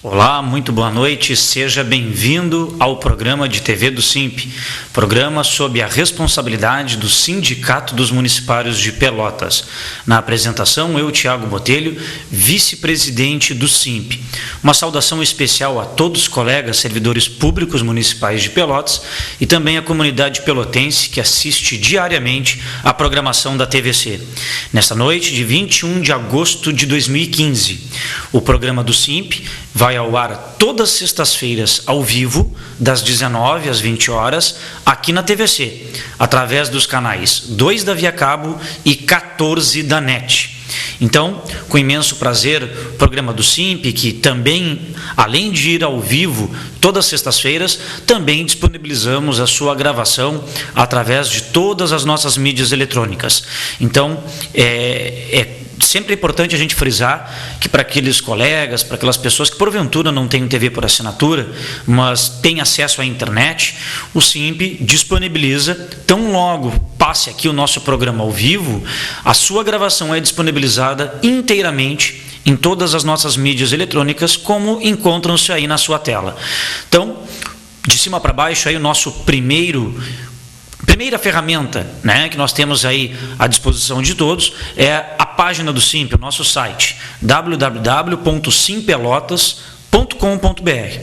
Olá, muito boa noite, seja bem-vindo ao programa de TV do SIMP, programa sob a responsabilidade do Sindicato dos Municipários de Pelotas. Na apresentação, eu, Tiago Botelho, vice-presidente do SIMP. Uma saudação especial a todos os colegas servidores públicos municipais de Pelotas e também a comunidade pelotense que assiste diariamente à programação da TVC. Nesta noite de 21 de agosto de 2015, o programa do SIMP vai ao ar todas as sextas-feiras ao vivo, das 19 às 20 horas, aqui na TVC, através dos canais 2 da Via Cabo e 14 da NET. Então, com imenso prazer, o programa do SIMP, que também, além de ir ao vivo todas as sextas-feiras, também disponibilizamos a sua gravação através de todas as nossas mídias eletrônicas. Então, sempre é importante a gente frisar que para aqueles colegas, para aquelas pessoas que porventura não têm TV por assinatura, mas têm acesso à internet, o SIMP disponibiliza, tão logo passe aqui o nosso programa ao vivo, a sua gravação é disponibilizada inteiramente em todas as nossas mídias eletrônicas, como encontram-se aí na sua tela. Então, de cima para baixo, aí o nosso primeira ferramenta, né, que nós temos aí à disposição de todos é a página do SIMP, o nosso site, www.simpelotas.com.br.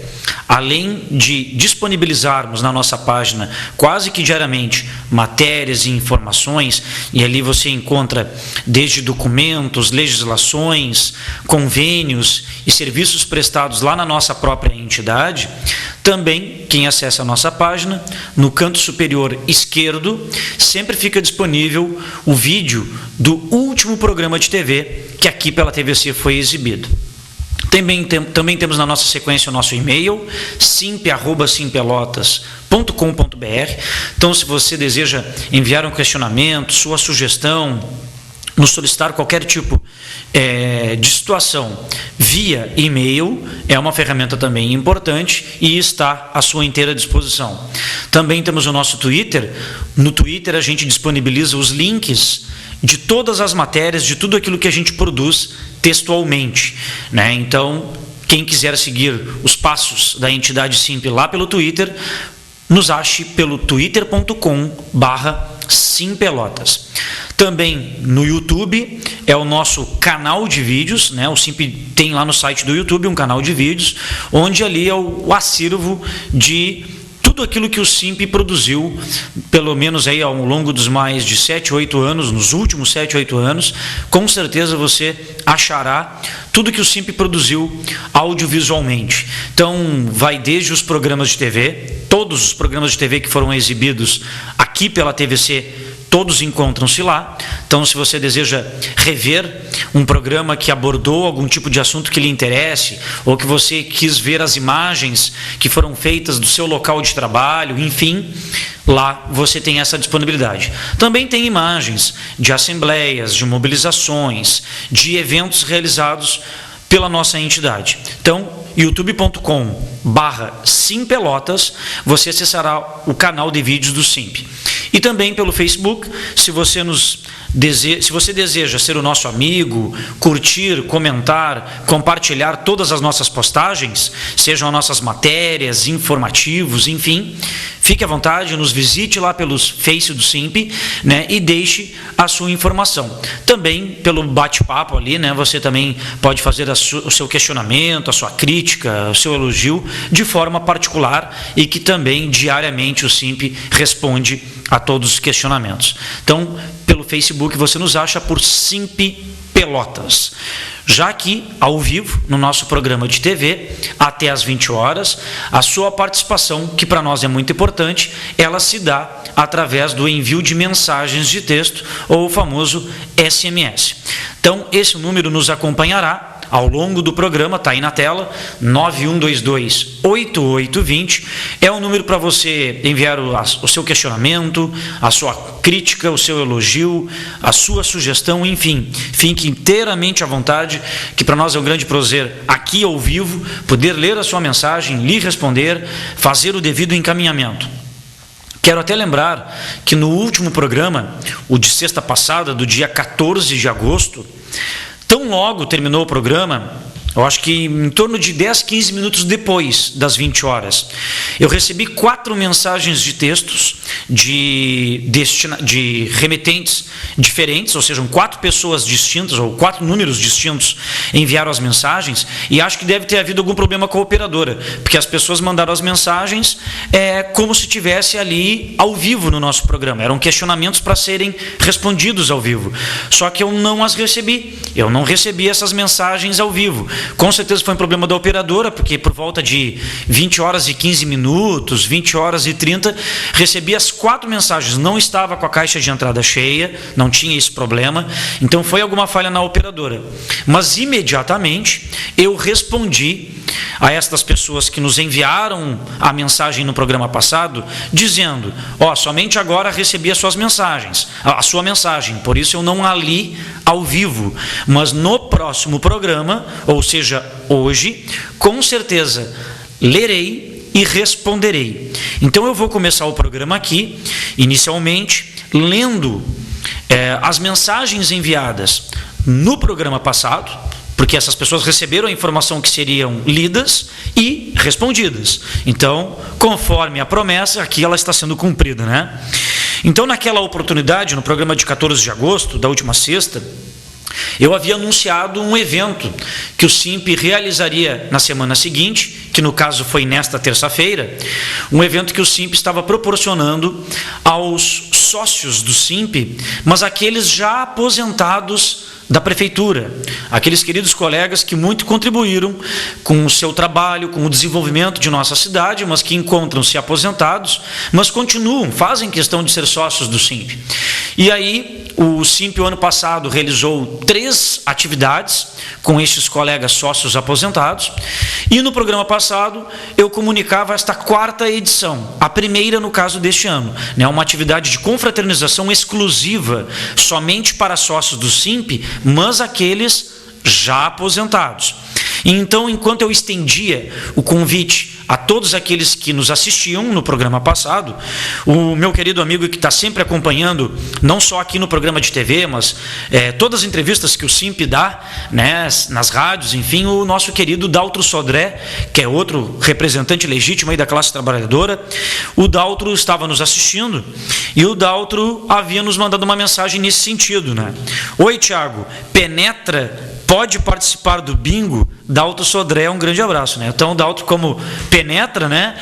Além de disponibilizarmos na nossa página quase que diariamente matérias e informações, e ali você encontra desde documentos, legislações, convênios e serviços prestados lá na nossa própria entidade, também quem acessa a nossa página, no canto superior esquerdo, sempre fica disponível o vídeo do último programa de TV que aqui pela TVC foi exibido. Também temos na nossa sequência o nosso e-mail, simp@simpelotas.com.br. Então, se você deseja enviar um questionamento, sua sugestão, nos solicitar qualquer tipo de situação via e-mail, é uma ferramenta também importante e está à sua inteira disposição. Também temos o nosso Twitter. No Twitter a gente disponibiliza os links de todas as matérias, de tudo aquilo que a gente produz textualmente, né? Então, quem quiser seguir os passos da entidade SIMP lá pelo Twitter, nos ache pelo twitter.com/simpelotas. Também no YouTube é o nosso canal de vídeos, né? O SIMP tem lá no site do YouTube um canal de vídeos, onde ali é o acervo de tudo aquilo que o SIMP produziu, pelo menos aí ao longo dos mais de 7, 8 anos, nos últimos 7, 8 anos, com certeza você achará tudo que o SIMP produziu audiovisualmente. Então, vai desde os programas de TV, todos os programas de TV que foram exibidos aqui pela TVC, todos encontram-se lá. Então, se você deseja rever um programa que abordou algum tipo de assunto que lhe interesse, ou que você quis ver as imagens que foram feitas do seu local de trabalho, enfim, lá você tem essa disponibilidade. Também tem imagens de assembleias, de mobilizações, de eventos realizados pela nossa entidade. Então, youtube.com/simpelotas, você acessará o canal de vídeos do SIMP. E também pelo Facebook, se você deseja ser o nosso amigo, curtir, comentar, compartilhar todas as nossas postagens, sejam as nossas matérias, informativos, enfim, fique à vontade, nos visite lá pelos Face do SIMP, né, e deixe a sua informação. Também pelo bate-papo ali, né, você também pode fazer o seu questionamento, a sua crítica, o seu elogio de forma particular e que também diariamente o SIMP responde a todos os questionamentos. Então, pelo Facebook você nos acha por SIMP Pelotas. Já aqui, ao vivo, no nosso programa de TV, até às 20 horas, a sua participação, que para nós é muito importante, ela se dá através do envio de mensagens de texto, ou o famoso SMS. Então, esse número nos acompanhará ao longo do programa, está aí na tela, 9122-8820, é um número para você enviar o seu questionamento, a sua crítica, o seu elogio, a sua sugestão, enfim, fique inteiramente à vontade, que para nós é um grande prazer, aqui ao vivo, poder ler a sua mensagem, lhe responder, fazer o devido encaminhamento. Quero até lembrar que no último programa, o de sexta passada, do dia 14 de agosto, tão logo terminou o programa, eu acho que em torno de 10, 15 minutos depois das 20 horas, eu recebi 4 mensagens de textos de remetentes diferentes, ou seja, 4 pessoas distintas, ou 4 números distintos enviaram as mensagens, e acho que deve ter havido algum problema com a operadora, porque as pessoas mandaram as mensagens como se estivesse ali ao vivo no nosso programa, eram questionamentos para serem respondidos ao vivo, só que eu não as recebi, eu não recebi essas mensagens ao vivo. Com certeza foi um problema da operadora, porque por volta de 20 horas e 15 minutos, 20 horas e 30, recebi as 4 mensagens, não estava com a caixa de entrada cheia, não tinha esse problema, então foi alguma falha na operadora. Mas imediatamente eu respondi a estas pessoas que nos enviaram a mensagem no programa passado, dizendo, somente agora recebi as suas mensagens, a sua mensagem, por isso eu não a li ao vivo, mas no próximo programa, ou seja, hoje, com certeza lerei e responderei. Então eu vou começar o programa aqui, inicialmente, lendo as mensagens enviadas no programa passado, porque essas pessoas receberam a informação que seriam lidas e respondidas. Então, conforme a promessa, aqui ela está sendo cumprida, né? Então, naquela oportunidade, no programa de 14 de agosto, da última sexta, eu havia anunciado um evento que o SIMP realizaria na semana seguinte, que no caso foi nesta terça-feira, um evento que o SIMP estava proporcionando aos sócios do SIMP, mas aqueles já aposentados da prefeitura, aqueles queridos colegas que muito contribuíram com o seu trabalho, com o desenvolvimento de nossa cidade, mas que encontram-se aposentados, mas continuam, fazem questão de ser sócios do SIMP. E aí, o SIMP, o ano passado, realizou 3 atividades com estes colegas sócios aposentados, e no programa passado eu comunicava esta 4ª edição, a primeira no caso deste ano, né, uma atividade de confraternização exclusiva, somente para sócios do SIMP, mas aqueles já aposentados. E então, enquanto eu estendia o convite a todos aqueles que nos assistiam no programa passado, o meu querido amigo que está sempre acompanhando, não só aqui no programa de TV, mas todas as entrevistas que o SIMP dá, né, nas rádios, enfim, o nosso querido Daltro Sodré, que é outro representante legítimo aí da classe trabalhadora, o Daltro estava nos assistindo e o Daltro havia nos mandado uma mensagem nesse sentido, né? Oi, Tiago, penetra, pode participar do bingo? Daltro Sodré, um grande abraço, né? Então o Daltro, como penetra, né,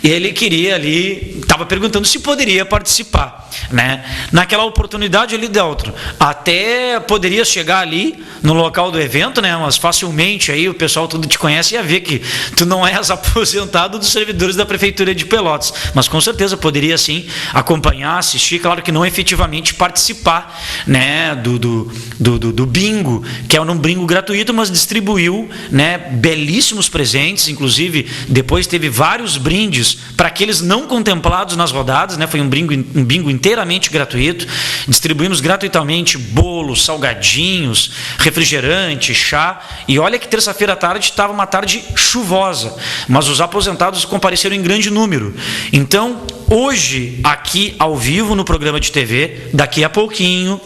ele queria ali, estava perguntando se poderia participar, né? Naquela oportunidade ali, Daltro, até poderia chegar ali no local do evento, né, mas facilmente aí o pessoal tudo te conhece e ia ver que tu não és aposentado dos servidores da prefeitura de Pelotas, mas com certeza poderia sim acompanhar, assistir, claro que não efetivamente participar, né, do bingo, que é um bingo gratuito, mas distribuiu, né, belíssimos presentes, inclusive depois teve vários brindes para aqueles não contemplados nas rodadas, né, foi um bingo inteiramente gratuito, distribuímos gratuitamente bolos, salgadinhos, refrigerante, chá, e olha que terça-feira à tarde estava uma tarde chuvosa, mas os aposentados compareceram em grande número. Então, hoje, aqui ao vivo no programa de TV, daqui a pouquinho,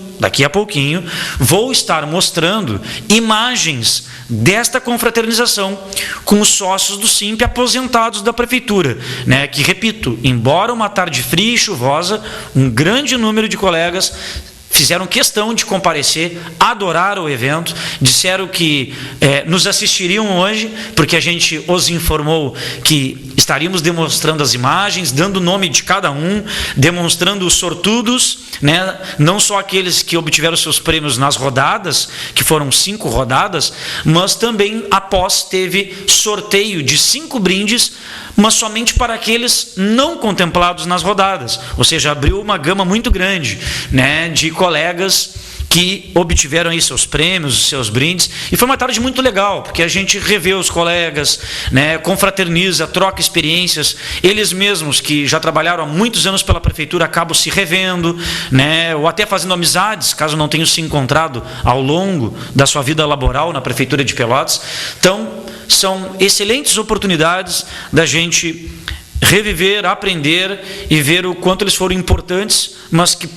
vou estar mostrando imagens desta confraternização com os sócios do SIMP aposentados da prefeitura, né? Que, repito, embora uma tarde fria e chuvosa, um grande número de colegas fizeram questão de comparecer, adoraram o evento, disseram que nos assistiriam hoje, porque a gente os informou que estaríamos demonstrando as imagens, dando o nome de cada um, demonstrando os sortudos, né? Não só aqueles que obtiveram seus prêmios nas rodadas, que foram 5 rodadas, mas também após teve sorteio de 5 brindes, mas somente para aqueles não contemplados nas rodadas, ou seja, abriu uma gama muito grande, né, de colegas que obtiveram aí seus prêmios, seus brindes, e foi uma tarde muito legal, porque a gente revê os colegas, né, confraterniza, troca experiências, eles mesmos que já trabalharam há muitos anos pela prefeitura acabam se revendo, né, ou até fazendo amizades, caso não tenham se encontrado ao longo da sua vida laboral na prefeitura de Pelotas. Então, são excelentes oportunidades da gente reviver, aprender e ver o quanto eles foram importantes, mas que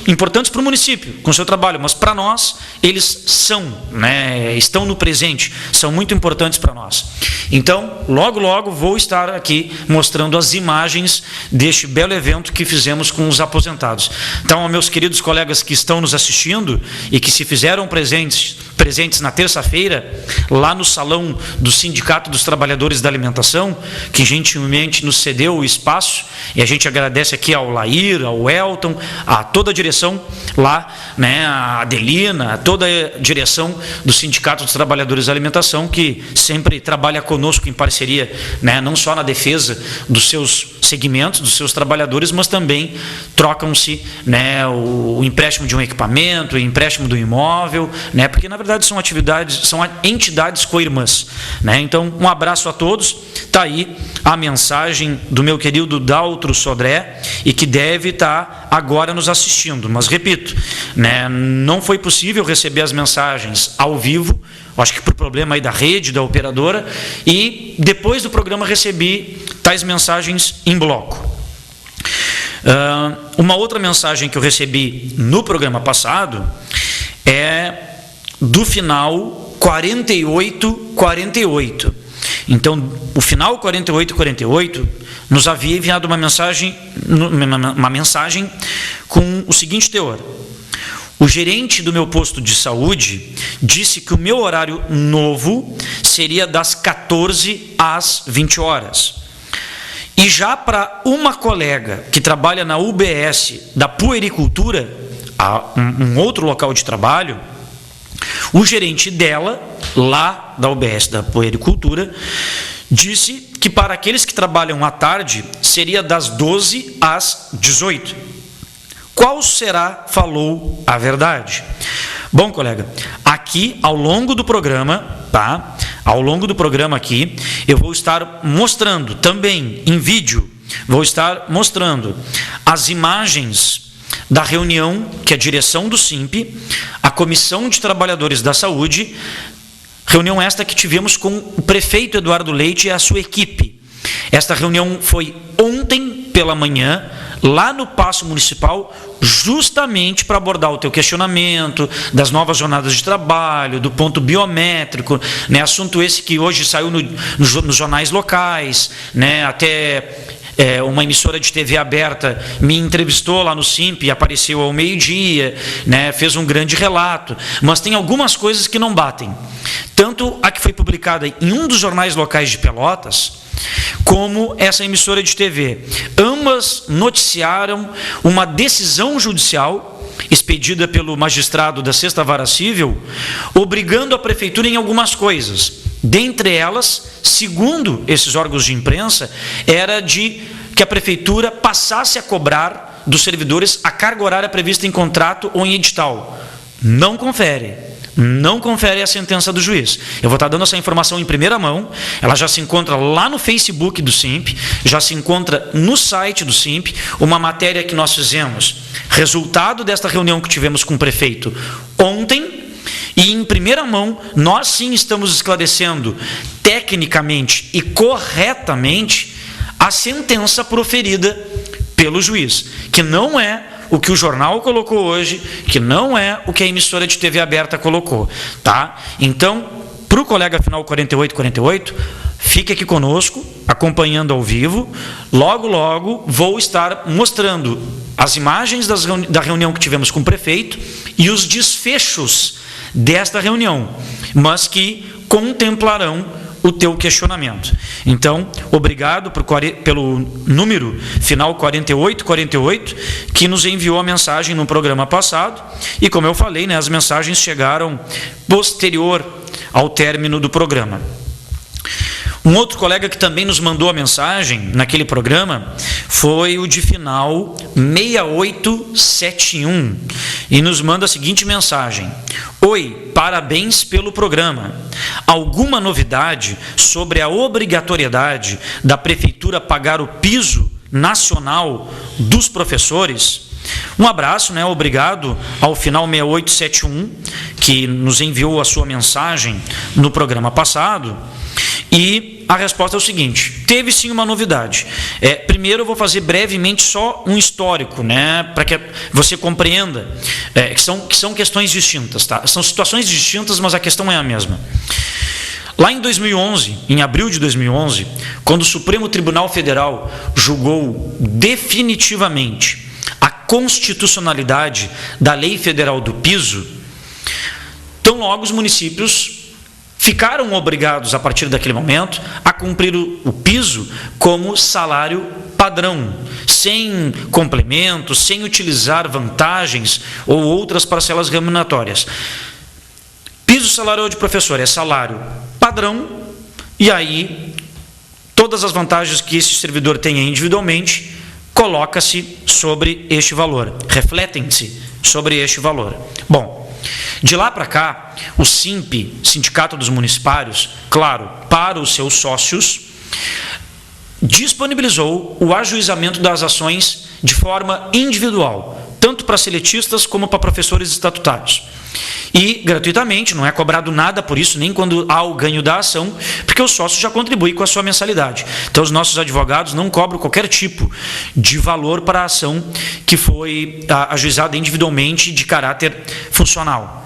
importantes para o município, com o seu trabalho, mas para nós eles são, né, estão no presente, são muito importantes para nós. Então, logo vou estar aqui mostrando as imagens deste belo evento que fizemos com os aposentados. Então, meus queridos colegas que estão nos assistindo e que se fizeram presentes na terça-feira, lá no salão do Sindicato dos Trabalhadores da Alimentação, que gentilmente nos cedeu o espaço, e a gente agradece aqui ao Lair, ao Elton, a toda a direção lá, né, a Adelina, a toda a direção do Sindicato dos Trabalhadores da Alimentação, que sempre trabalha conosco em parceria, né, não só na defesa dos seus segmentos, dos seus trabalhadores, mas também trocam-se, né, o empréstimo de um equipamento, o empréstimo do imóvel, né, porque na verdade são entidades co-irmãs, né? Então, um abraço a todos. Está aí a mensagem do meu querido Daltro Sodré, e que deve estar agora nos assistindo. Mas repito, né, não foi possível receber as mensagens ao vivo, acho que por problema aí da rede, da operadora, e depois do programa recebi tais mensagens em bloco. Uma outra mensagem que eu recebi no programa passado é do final 4848. Então, o final 4848 nos havia enviado uma mensagem com o seguinte teor: o gerente do meu posto de saúde disse que o meu horário novo seria das 14 às 20 horas. E já para uma colega que trabalha na UBS da puericultura, um outro local de trabalho, o gerente dela, lá da UBS da puericultura, disse que para aqueles que trabalham à tarde seria das 12 às 18. Qual será, falou a verdade? Bom, colega, aqui ao longo do programa, tá? Ao longo do programa aqui, eu vou estar mostrando também em vídeo, vou estar mostrando as imagens da reunião que a direção do SIMP, a Comissão de Trabalhadores da Saúde, reunião esta que tivemos com o prefeito Eduardo Leite e a sua equipe. Esta reunião foi ontem pela manhã, lá no Paço Municipal, justamente para abordar o teu questionamento das novas jornadas de trabalho, do ponto biométrico, né, assunto esse que hoje saiu nos jornais locais, né, até uma emissora de TV aberta me entrevistou lá no SIMP, apareceu ao meio-dia, né, fez um grande relato, mas tem algumas coisas que não batem. Tanto a que foi publicada em um dos jornais locais de Pelotas, como essa emissora de TV. Ambas noticiaram uma decisão judicial expedida pelo magistrado da 6ª Vara Civil, obrigando a prefeitura em algumas coisas. Dentre elas, segundo esses órgãos de imprensa, era de que a prefeitura passasse a cobrar dos servidores a carga horária prevista em contrato ou em edital. Não confere a sentença do juiz. Eu vou estar dando essa informação em primeira mão, ela já se encontra lá no Facebook do SIMP, já se encontra no site do SIMP, uma matéria que nós fizemos, resultado desta reunião que tivemos com o prefeito ontem, e em primeira mão, nós sim estamos esclarecendo tecnicamente e corretamente a sentença proferida pelo juiz, que não é o que o jornal colocou hoje, que não é o que a emissora de TV aberta colocou, tá? Então, para o colega final 4848, fique aqui conosco, acompanhando ao vivo. Logo vou estar mostrando as imagens da reunião que tivemos com o prefeito e os desfechos desta reunião, mas que contemplarão o teu questionamento. Então, obrigado pelo número final 4848, que nos enviou a mensagem no programa passado, e como eu falei, né, as mensagens chegaram posterior ao término do programa. Um outro colega que também nos mandou a mensagem naquele programa foi o de final 6871 e nos manda a seguinte mensagem: oi, parabéns pelo programa. Alguma novidade sobre a obrigatoriedade da prefeitura pagar o piso nacional dos professores? Um abraço, né? Obrigado ao final 6871 que nos enviou a sua mensagem no programa passado. E a resposta é o seguinte: teve sim uma novidade. Primeiro eu vou fazer brevemente só um histórico, né, para que você compreenda que são questões distintas, tá? São situações distintas, mas a questão é a mesma. Lá em 2011, em abril de 2011, quando o Supremo Tribunal Federal julgou definitivamente a constitucionalidade da Lei Federal do Piso, tão logo os municípios ficaram obrigados, a partir daquele momento, a cumprir o piso como salário padrão, sem complementos, sem utilizar vantagens ou outras parcelas remuneratórias. Piso salarial de professor é salário padrão, e aí todas as vantagens que esse servidor tenha individualmente, coloca-se sobre este valor, refletem-se sobre este valor. Bom, de lá para cá, o SIMP, Sindicato dos Municipários, claro, para os seus sócios, disponibilizou o ajuizamento das ações de forma individual, tanto para seletistas como para professores estatutários. E gratuitamente, não é cobrado nada por isso, nem quando há o ganho da ação, porque o sócio já contribui com a sua mensalidade. Então, os nossos advogados não cobram qualquer tipo de valor para a ação que foi ajuizada individualmente de caráter funcional.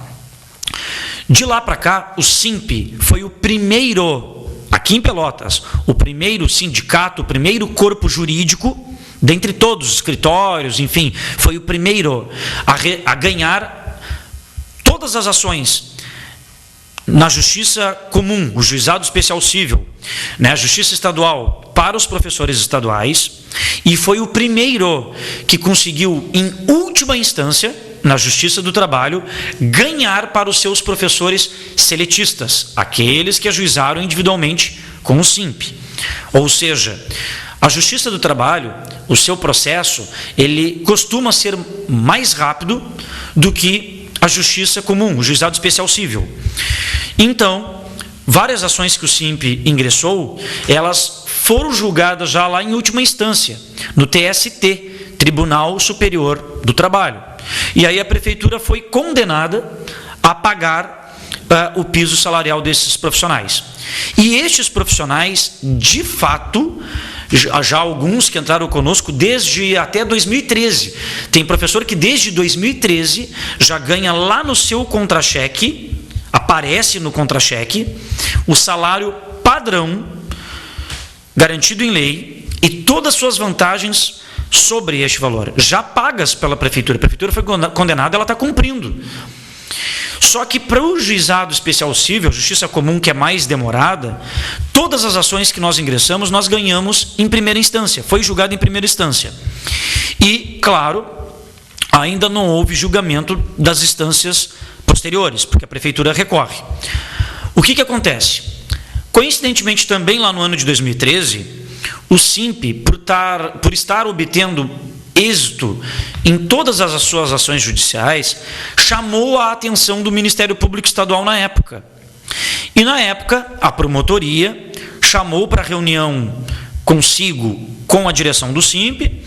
De lá para cá, o SIMP foi o primeiro, aqui em Pelotas, o primeiro sindicato, o primeiro corpo jurídico, dentre todos os escritórios, enfim, foi o primeiro a ganhar todas as ações na Justiça Comum, o Juizado Especial Cível, né, a Justiça Estadual para os professores estaduais, e foi o primeiro que conseguiu, em última instância, na Justiça do Trabalho, ganhar para os seus professores seletistas, aqueles que ajuizaram individualmente com o SIMP. Ou seja, a Justiça do Trabalho, o seu processo, ele costuma ser mais rápido do que a Justiça Comum, o Juizado Especial Cível. Então, várias ações que o SIMP ingressou, elas foram julgadas já lá em última instância, no TST, Tribunal Superior do Trabalho. E aí a Prefeitura foi condenada a pagar o piso salarial desses profissionais. E estes profissionais, de fato, já alguns que entraram conosco desde até 2013. Tem professor que desde 2013 já ganha lá no seu contra-cheque, aparece no contra-cheque, o salário padrão, garantido em lei, e todas as suas vantagens sobre este valor, já pagas pela Prefeitura. A Prefeitura foi condenada, ela está cumprindo. Só que para o Juizado Especial Cível, a Justiça Comum, que é mais demorada, todas as ações que nós ingressamos, nós ganhamos em primeira instância, foi julgado em primeira instância. E, claro, ainda não houve julgamento das instâncias posteriores, porque a Prefeitura recorre. O que acontece? Coincidentemente, também lá no ano de 2013, o SIMP, por estar obtendo êxito em todas as suas ações judiciais, chamou a atenção do Ministério Público Estadual na época. E na época, a promotoria chamou para reunião consigo com a direção do SIMP.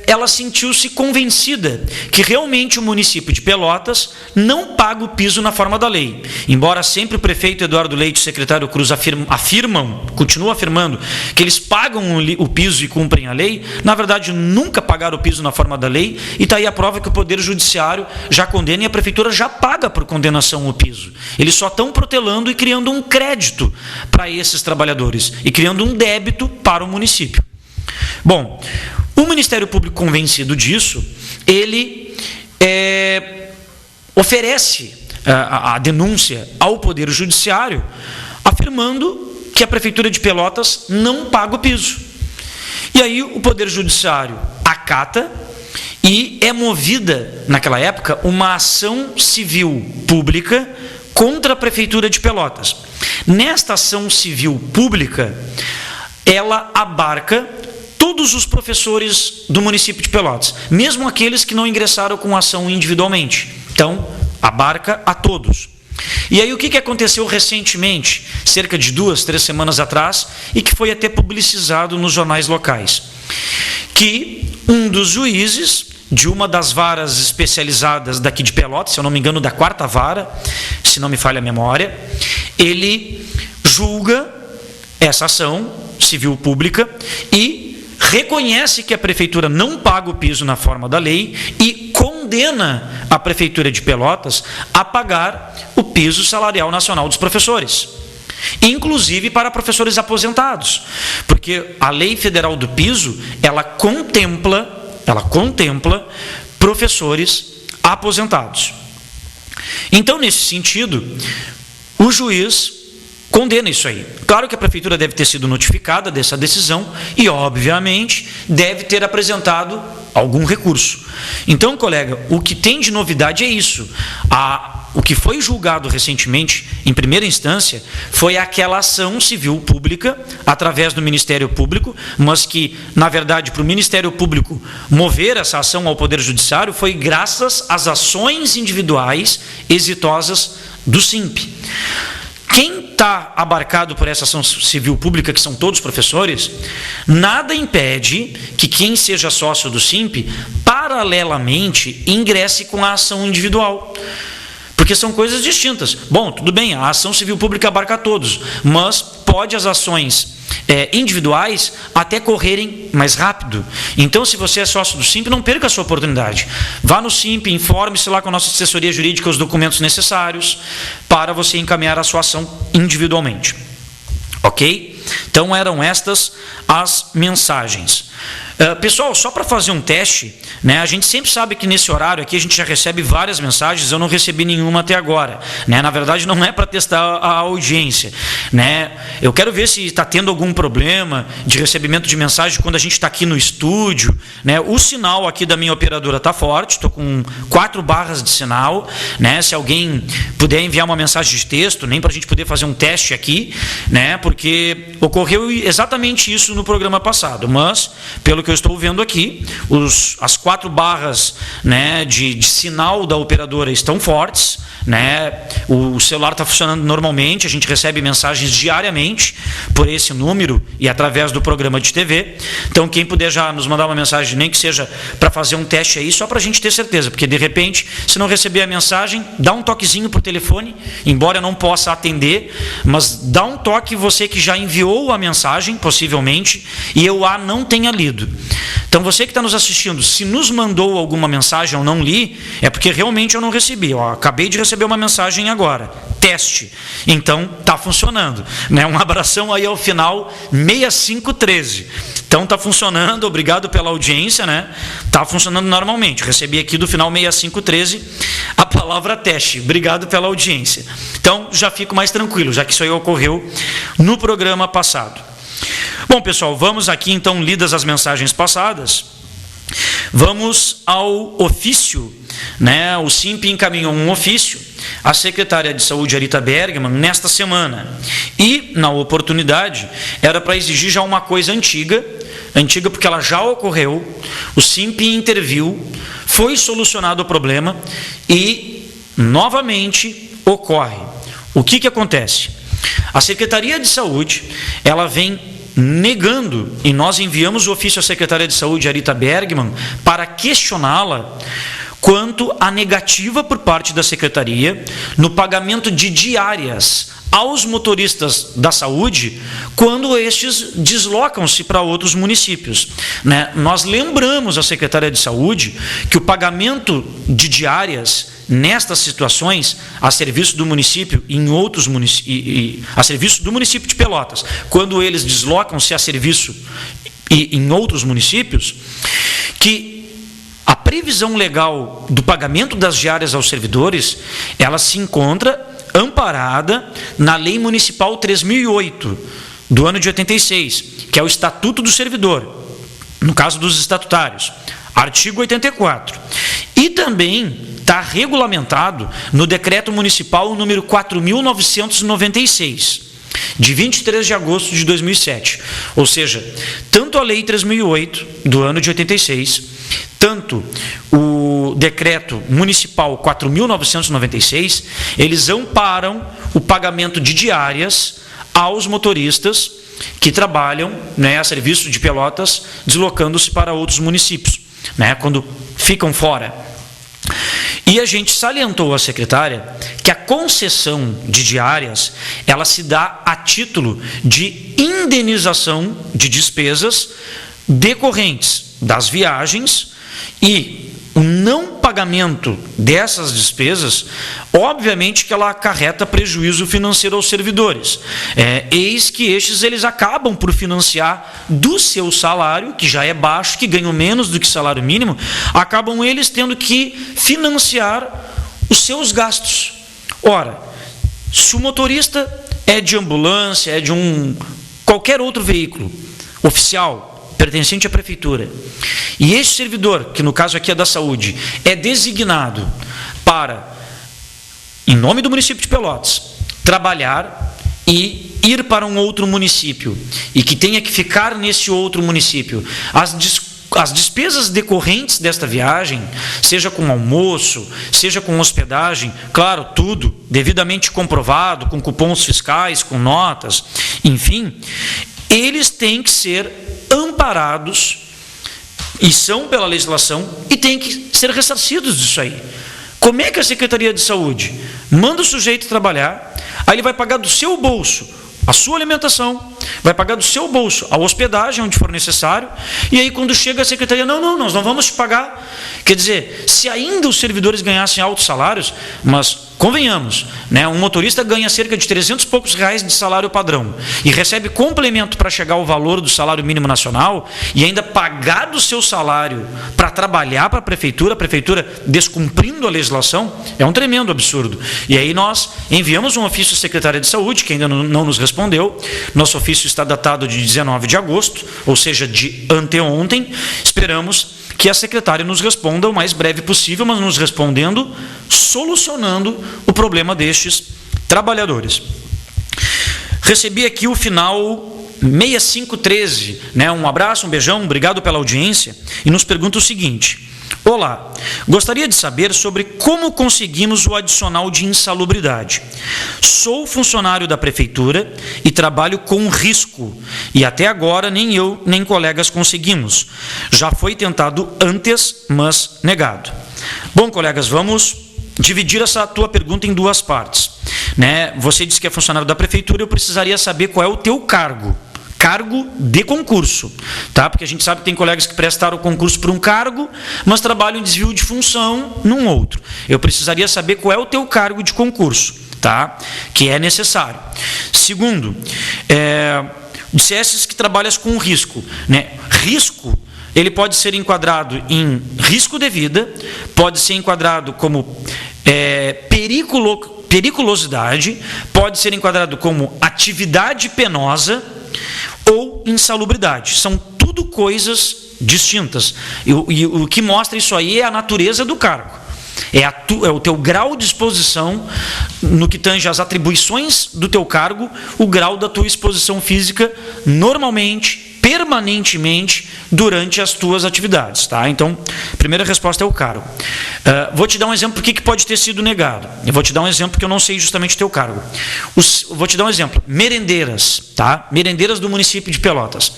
Ela sentiu-se convencida que realmente o município de Pelotas não paga o piso na forma da lei. Embora sempre o prefeito Eduardo Leite e o secretário Cruz continuam afirmando que eles pagam o piso e cumprem a lei, na verdade nunca pagaram o piso na forma da lei, e está aí a prova que o Poder Judiciário já condena e a Prefeitura já paga por condenação o piso. Eles só estão protelando e criando um crédito para esses trabalhadores e criando um débito para o município. Bom, o Ministério Público, convencido disso, ele oferece a denúncia ao Poder Judiciário, afirmando que a Prefeitura de Pelotas não paga o piso. E aí o Poder Judiciário acata e é movida, naquela época, uma ação civil pública contra a Prefeitura de Pelotas. Nesta ação civil pública, ela abarca todos os professores do município de Pelotas, mesmo aqueles que não ingressaram com ação individualmente. Então, abarca a todos. E aí o que aconteceu recentemente, cerca de 2, 3 semanas atrás, e que foi até publicizado nos jornais locais, que um dos juízes de uma das varas especializadas daqui de Pelotas, se eu não me engano da 4ª vara, se não me falha a memória, ele julga essa ação civil pública e reconhece que a prefeitura não paga o piso na forma da lei e condena a prefeitura de Pelotas a pagar o piso salarial nacional dos professores, inclusive para professores aposentados, porque a lei federal do piso, ela contempla professores aposentados. Então, nesse sentido, o juiz condena isso aí. Claro que a prefeitura deve ter sido notificada dessa decisão e, obviamente, deve ter apresentado algum recurso. Então, colega, o que tem de novidade é isso. O que foi julgado recentemente, em primeira instância, foi aquela ação civil pública, através do Ministério Público, mas que, na verdade, para o Ministério Público mover essa ação ao Poder Judiciário, foi graças às ações individuais exitosas do SIMP. Quem está abarcado por essa ação civil pública, que são todos professores, nada impede que quem seja sócio do SIMP, paralelamente, ingresse com a ação individual. Porque são coisas distintas. Bom, tudo bem, a ação civil pública abarca todos, mas pode as ações individuais até correrem mais rápido. Então, se você é sócio do SIMP, não perca a sua oportunidade. Vá no SIMP, informe-se lá com a nossa assessoria jurídica os documentos necessários para você encaminhar a sua ação individualmente. Ok? Então, eram estas as mensagens. Pessoal, só para fazer um teste, né, a gente sempre sabe que nesse horário aqui a gente já recebe várias mensagens, eu não recebi nenhuma até agora, né, na verdade não é para testar a audiência, né, eu quero ver se está tendo algum problema de recebimento de mensagem quando a gente está aqui no estúdio, né, o sinal aqui da minha operadora está forte, estou com 4 barras de sinal, né, se alguém puder enviar uma mensagem de texto, nem para a gente poder fazer um teste aqui, né, porque ocorreu exatamente isso no programa passado, mas pelo que eu estou vendo aqui, as 4 barras, né, de sinal da operadora estão fortes, né, o celular está funcionando normalmente, a gente recebe mensagens diariamente por esse número e através do programa de TV. Então, quem puder já nos mandar uma mensagem, nem que seja para fazer um teste aí, só para a gente ter certeza, porque de repente, se não receber a mensagem, dá um toquezinho por telefone, embora eu não possa atender, mas dá um toque você que já enviou a mensagem, possivelmente, e eu não tenha lido. Então, você que está nos assistindo, se nos mandou alguma mensagem eu não li, é porque realmente eu não recebi. Acabei de receber uma mensagem agora. Teste. Então, está funcionando. Né? Um abração aí ao final, 6513. Então, está funcionando. Obrigado pela audiência. Né? Está funcionando normalmente. Recebi aqui do final 6513 a palavra teste. Obrigado pela audiência. Então, já fico mais tranquilo, já que isso aí ocorreu no programa passado. Bom, pessoal, vamos aqui, então, lidas as mensagens passadas, vamos ao ofício, né? O SIMP encaminhou um ofício à secretária de Saúde, Arita Bergman, nesta semana. E, na oportunidade, era para exigir já uma coisa antiga porque ela já ocorreu, o SIMP interviu, foi solucionado o problema e, novamente, ocorre. O que acontece? A Secretaria de Saúde, ela vem negando, e nós enviamos o ofício à secretária de Saúde, Arita Bergman, para questioná-la quanto à negativa por parte da secretaria no pagamento de diárias aos motoristas da saúde quando estes deslocam-se para outros municípios. Né? Nós lembramos à secretária de Saúde que o pagamento de diárias nestas situações, a serviço do município, em outros a serviço do município de Pelotas, quando eles deslocam-se a serviço em outros municípios, que a previsão legal do pagamento das diárias aos servidores, ela se encontra amparada na Lei Municipal 3.008, do ano de 86, que é o Estatuto do Servidor, no caso dos estatutários, artigo 84. E também está regulamentado no Decreto Municipal número 4.996, de 23 de agosto de 2007. Ou seja, tanto a Lei 3.008, do ano de 86, tanto o Decreto Municipal 4.996, eles amparam o pagamento de diárias aos motoristas que trabalham, né, a serviço de Pelotas, deslocando-se para outros municípios, né, quando ficam fora. E a gente salientou à secretária que a concessão de diárias, ela se dá a título de indenização de despesas decorrentes das viagens, e o não pagamento dessas despesas, obviamente que ela acarreta prejuízo financeiro aos servidores. Eis que eles acabam por financiar do seu salário, que já é baixo, que ganham menos do que salário mínimo, acabam eles tendo que financiar os seus gastos. Ora, se o motorista é de ambulância, é de qualquer outro veículo oficial, pertencente à prefeitura, e este servidor, que no caso aqui é da saúde, é designado para, em nome do município de Pelotas, trabalhar e ir para um outro município, e que tenha que ficar nesse outro município, as despesas decorrentes desta viagem, seja com almoço, seja com hospedagem, claro, tudo devidamente comprovado, com cupons fiscais, com notas, enfim, eles têm que ser amparados, e são pela legislação, e têm que ser ressarcidos disso aí. Como é que a Secretaria de Saúde manda o sujeito trabalhar, aí ele vai pagar do seu bolso a sua alimentação, vai pagar do seu bolso a hospedagem, onde for necessário, e aí quando chega a Secretaria, não, nós não vamos te pagar. Quer dizer, se ainda os servidores ganhassem altos salários, mas convenhamos, né, um motorista ganha cerca de 300 e poucos reais de salário padrão e recebe complemento para chegar ao valor do salário mínimo nacional e ainda pagar do seu salário para trabalhar para a prefeitura descumprindo a legislação, é um tremendo absurdo. E aí nós enviamos um ofício à Secretaria de Saúde, que ainda não nos respondeu. Nosso ofício está datado de 19 de agosto, ou seja, de anteontem. Esperamos que a secretária nos responda o mais breve possível, mas nos respondendo, solucionando o problema destes trabalhadores. Recebi aqui o final 6513, né? Um abraço, um beijão, obrigado pela audiência, e nos pergunta o seguinte: olá, gostaria de saber sobre como conseguimos o adicional de insalubridade. Sou funcionário da prefeitura e trabalho com risco, e até agora nem eu nem colegas conseguimos. Já foi tentado antes, mas negado. Bom, colegas, vamos dividir essa tua pergunta em duas partes, né? Você disse que é funcionário da prefeitura, eu precisaria saber qual é o teu cargo de concurso, tá? Porque a gente sabe que tem colegas que prestaram o concurso por um cargo, mas trabalham em desvio de função num outro. Eu precisaria saber qual é o teu cargo de concurso, tá? Que é necessário. Segundo, dissestes que trabalhas com risco, né? Risco, ele pode ser enquadrado em risco de vida, pode ser enquadrado como periculosidade, pode ser enquadrado como atividade penosa ou insalubridade. São tudo coisas distintas. E o que mostra isso aí é a natureza do cargo. É o teu grau de exposição no que tange às atribuições do teu cargo, o grau da tua exposição física normalmente, permanentemente, durante as tuas atividades, tá? Então, a primeira resposta é o cargo. Vou te dar um exemplo por que pode ter sido negado. Eu vou te dar um exemplo que eu não sei justamente o teu cargo. Vou te dar um exemplo. Merendeiras, tá? Merendeiras do município de Pelotas.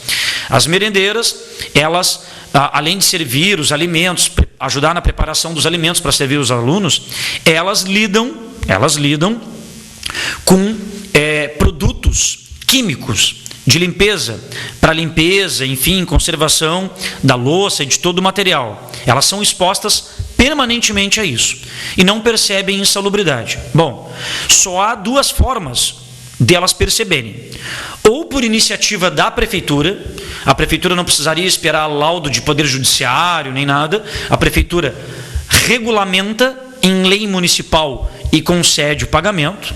As merendeiras, elas, além de servir os alimentos, ajudar na preparação dos alimentos para servir os alunos, elas lidam com produtos químicos de limpeza, para limpeza, enfim, conservação da louça e de todo o material. Elas são expostas permanentemente a isso e não percebem insalubridade. Bom, só há duas formas delas perceberem. Ou por iniciativa da prefeitura, a prefeitura não precisaria esperar laudo de poder judiciário nem nada, a prefeitura regulamenta em lei municipal e concede o pagamento.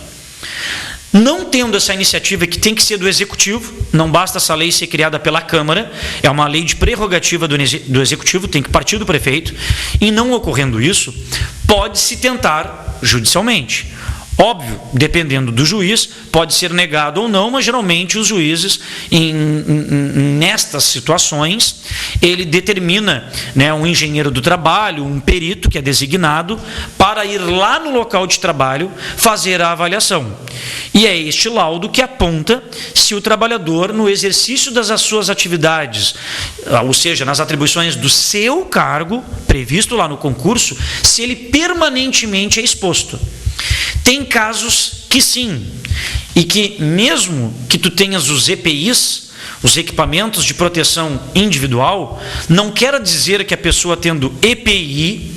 Não tendo essa iniciativa, que tem que ser do Executivo, não basta essa lei ser criada pela Câmara, é uma lei de prerrogativa do Executivo, tem que partir do prefeito, e não ocorrendo isso, pode-se tentar judicialmente. Óbvio, dependendo do juiz, pode ser negado ou não, mas geralmente os juízes, nestas situações, ele determina, né, um engenheiro do trabalho, um perito que é designado, para ir lá no local de trabalho fazer a avaliação. E é este laudo que aponta se o trabalhador, no exercício das suas atividades, ou seja, nas atribuições do seu cargo, previsto lá no concurso, se ele permanentemente é exposto. Tem casos que sim, e que mesmo que tu tenhas os EPIs, os equipamentos de proteção individual, não quer dizer que a pessoa tendo EPI,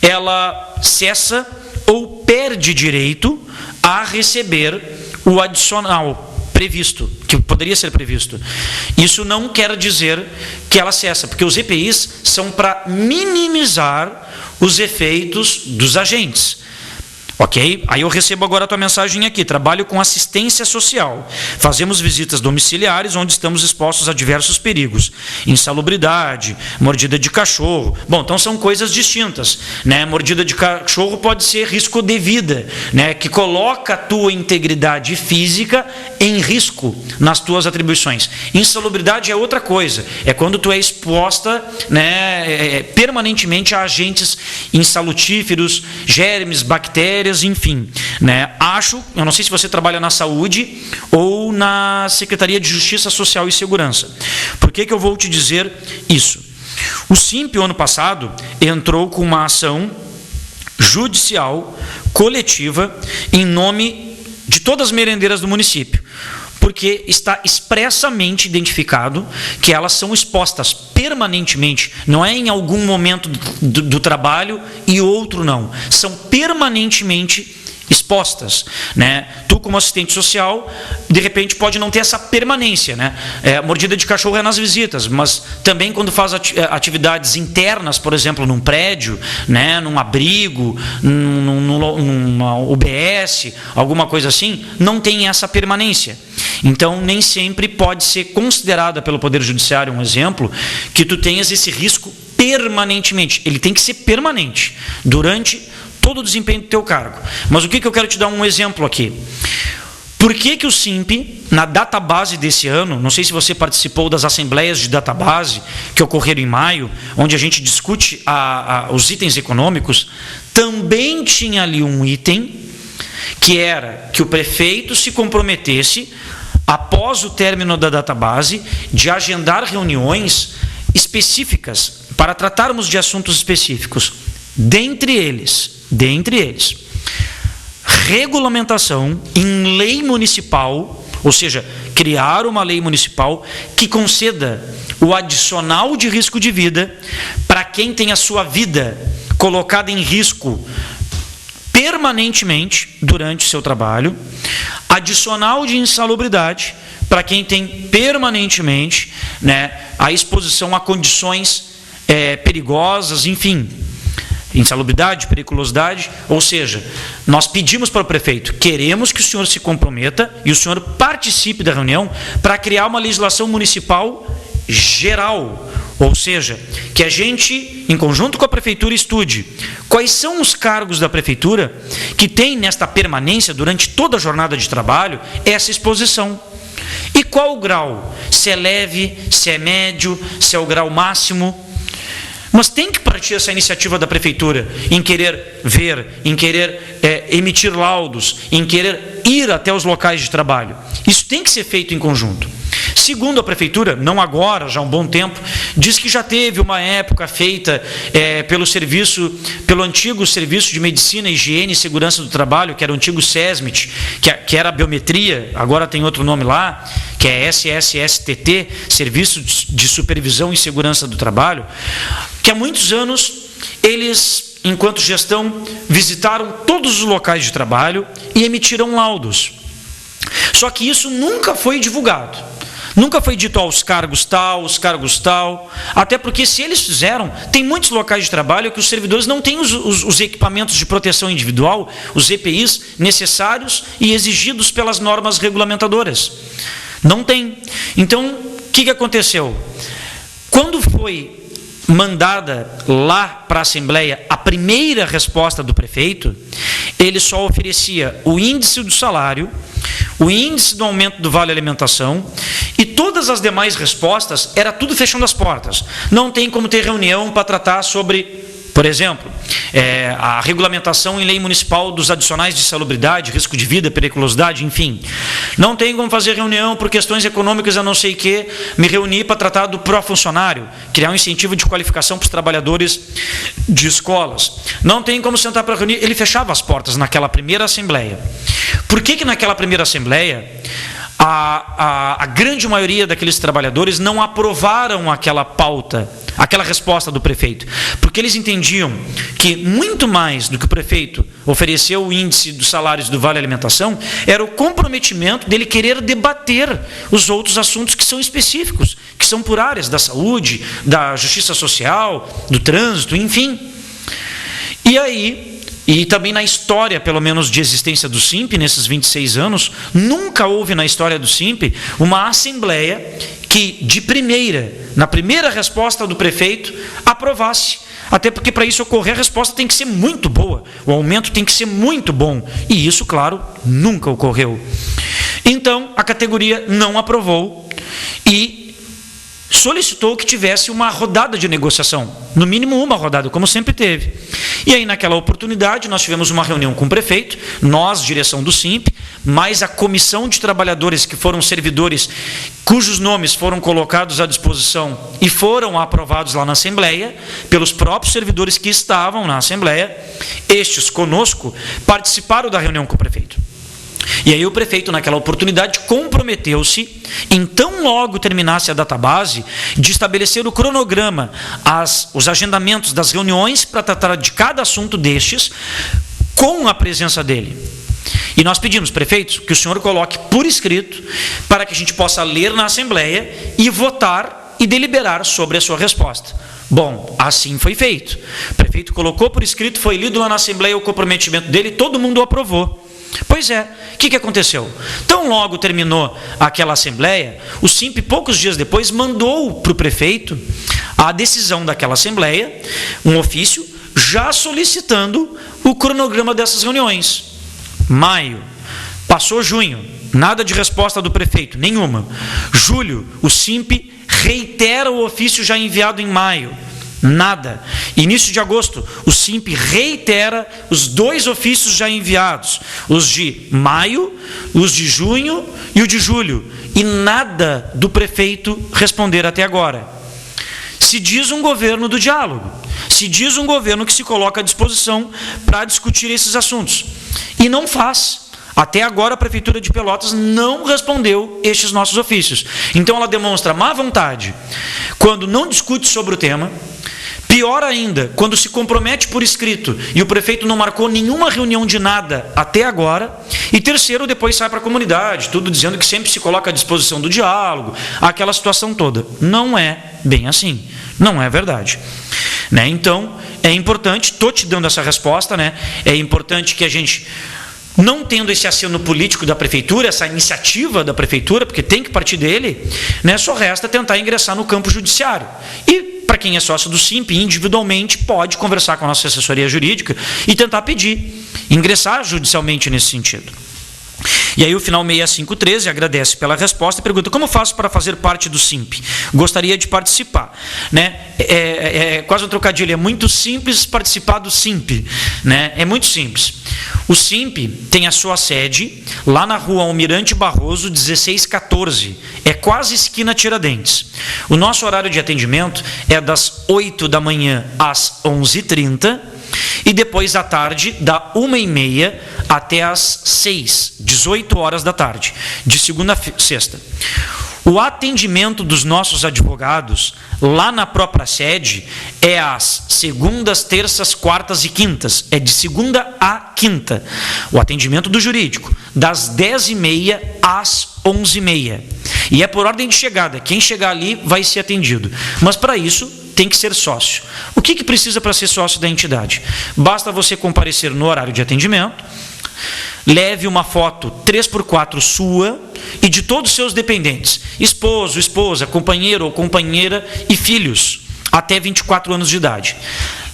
ela cessa ou perde direito a receber o adicional previsto, que poderia ser previsto. Isso não quer dizer que ela cessa, porque os EPIs são para minimizar os efeitos dos agentes. Ok? Aí eu recebo agora a tua mensagem aqui. Trabalho com assistência social. Fazemos visitas domiciliares onde estamos expostos a diversos perigos. Insalubridade, mordida de cachorro. Bom, então são coisas distintas, né? Mordida de cachorro pode ser risco de vida, né? Que coloca a tua integridade física em risco nas tuas atribuições. Insalubridade é outra coisa. É quando tu é exposta, né, permanentemente a agentes insalutíferos, germes, bactérias, enfim, né? Eu não sei se você trabalha na saúde ou na Secretaria de Justiça Social e Segurança. Por que eu vou te dizer isso? O SIMP, ano passado, entrou com uma ação judicial coletiva em nome de todas as merendeiras do município, porque está expressamente identificado que elas são expostas permanentemente, não é em algum momento do trabalho e outro não, são permanentemente expostas, né? Tu, como assistente social, de repente pode não ter essa permanência, né? Mordida de cachorro é nas visitas, mas também quando faz atividades internas, por exemplo, num prédio, né? Num abrigo, numa UBS, alguma coisa assim, não tem essa permanência. Então, nem sempre pode ser considerada pelo Poder Judiciário, um exemplo, que tu tenhas esse risco permanentemente. Ele tem que ser permanente, durante todo o desempenho do teu cargo. Mas o que eu quero te dar um exemplo aqui? Por que o SIMP, na database desse ano, não sei se você participou das assembleias de database que ocorreram em maio, onde a gente discute os itens econômicos, também tinha ali um item que era que o prefeito se comprometesse, após o término da database, de agendar reuniões específicas para tratarmos de assuntos específicos. Dentre eles, regulamentação em lei municipal, ou seja, criar uma lei municipal que conceda o adicional de risco de vida para quem tem a sua vida colocada em risco permanentemente durante o seu trabalho, adicional de insalubridade para quem tem permanentemente, né, a exposição a condições perigosas, enfim, insalubridade, periculosidade. Ou seja, nós pedimos para o prefeito, queremos que o senhor se comprometa e o senhor participe da reunião para criar uma legislação municipal geral, ou seja, que a gente, em conjunto com a prefeitura, estude quais são os cargos da prefeitura que tem nesta permanência durante toda a jornada de trabalho essa exposição. E qual o grau? Se é leve, se é médio, se é o grau máximo. Mas tem que partir essa iniciativa da prefeitura em querer ver, em querer emitir laudos, em querer ir até os locais de trabalho. Isso tem que ser feito em conjunto. Segundo a prefeitura, não agora, já há um bom tempo, diz que já teve uma época feita pelo antigo Serviço de Medicina, Higiene e Segurança do Trabalho, que era o antigo SESMIT, que era a biometria, agora tem outro nome lá, que é SSSTT, Serviço de Supervisão e Segurança do Trabalho, que há muitos anos eles, enquanto gestão, visitaram todos os locais de trabalho e emitiram laudos. Só que isso nunca foi divulgado. Nunca foi dito aos cargos tal, até porque se eles fizeram, tem muitos locais de trabalho que os servidores não têm os equipamentos de proteção individual, os EPIs necessários e exigidos pelas normas regulamentadoras. Não tem. Então, o que aconteceu? Quando foi mandada lá para a Assembleia a primeira resposta do prefeito, ele só oferecia o índice do salário, o índice do aumento do vale alimentação, e todas as demais respostas era tudo fechando as portas. Não tem como ter reunião para tratar sobre, por exemplo, a regulamentação em lei municipal dos adicionais de salubridade, risco de vida, periculosidade, enfim. Não tem como fazer reunião por questões econômicas, a não ser que me reunir para tratar do pró-funcionário, criar um incentivo de qualificação para os trabalhadores de escolas. Não tem como sentar para reunir. Ele fechava as portas naquela primeira assembleia. Por que naquela primeira assembleia a grande maioria daqueles trabalhadores não aprovaram aquela pauta, aquela resposta do prefeito? Porque eles entendiam que muito mais do que o prefeito ofereceu o índice dos salários do Vale Alimentação, era o comprometimento dele querer debater os outros assuntos que são específicos, que são por áreas da saúde, da justiça social, do trânsito, enfim. E aí, e também na história, pelo menos, de existência do SIMP, nesses 26 anos, nunca houve na história do SIMP uma assembleia que, de primeira, na primeira resposta do prefeito, aprovasse. Até porque, para isso ocorrer, a resposta tem que ser muito boa, o aumento tem que ser muito bom. E isso, claro, nunca ocorreu. Então, a categoria não aprovou e solicitou que tivesse uma rodada de negociação, no mínimo uma rodada, como sempre teve. E aí, naquela oportunidade, nós tivemos uma reunião com o prefeito, nós, direção do SIMP, mais a comissão de trabalhadores que foram servidores, cujos nomes foram colocados à disposição e foram aprovados lá na Assembleia, pelos próprios servidores que estavam na Assembleia. Estes, conosco, participaram da reunião com o prefeito. E aí o prefeito, naquela oportunidade, comprometeu-se, então logo terminasse a database, de estabelecer o cronograma, os agendamentos das reuniões para tratar de cada assunto destes, com a presença dele. E nós pedimos, prefeito, que o senhor coloque por escrito, para que a gente possa ler na Assembleia e votar e deliberar sobre a sua resposta. Bom, assim foi feito. O prefeito colocou por escrito, foi lido lá na Assembleia o comprometimento dele, todo mundo o aprovou. Pois é, o que aconteceu? Tão logo terminou aquela assembleia, o SIMP, poucos dias depois, mandou para o prefeito a decisão daquela assembleia, um ofício, já solicitando o cronograma dessas reuniões. Maio, passou junho, nada de resposta do prefeito, nenhuma. Julho, o SIMP reitera o ofício já enviado em maio. Nada. Início de agosto, o SIMP reitera os 2 ofícios já enviados, os de maio, os de junho e o de julho, e nada do prefeito responder até agora. Se diz um governo do diálogo, se diz um governo que se coloca à disposição para discutir esses assuntos, e não faz. Até agora a Prefeitura de Pelotas não respondeu estes nossos ofícios. Então ela demonstra má vontade quando não discute sobre o tema. Pior ainda, quando se compromete por escrito e o prefeito não marcou nenhuma reunião de nada até agora. E terceiro, depois sai para a comunidade, tudo dizendo que sempre se coloca à disposição do diálogo, aquela situação toda. Não é bem assim, não é verdade. Né? Então, é importante, estou te dando essa resposta, né? É importante que a gente, não tendo esse aceno político da prefeitura, essa iniciativa da prefeitura, porque tem que partir dele, né, só resta tentar ingressar no campo judiciário. E, para quem é sócio do SIMP, individualmente pode conversar com a nossa assessoria jurídica e tentar pedir, ingressar judicialmente nesse sentido. E aí o final 6513 agradece pela resposta e pergunta: como faço para fazer parte do SIMP? Gostaria de participar. Né? É quase um trocadilho, é muito simples participar do SIMP. Né? É muito simples. O SIMP tem a sua sede lá na rua Almirante Barroso, 1614. É quase esquina Tiradentes. O nosso horário de atendimento é das 8 da manhã às 11h30 e depois à tarde, da 1h30 até às 6, 18 horas da tarde, de segunda a sexta. O atendimento dos nossos advogados, lá na própria sede, é às segundas, terças, quartas e quintas. É de segunda a quinta. O atendimento do jurídico, das 10h30 às 11h30. E é por ordem de chegada. Quem chegar ali vai ser atendido. Mas para isso, tem que ser sócio. O que precisa para ser sócio da entidade? Basta você comparecer no horário de atendimento, leve uma foto 3x4 sua e de todos os seus dependentes, esposo, esposa, companheiro ou companheira e filhos, até 24 anos de idade.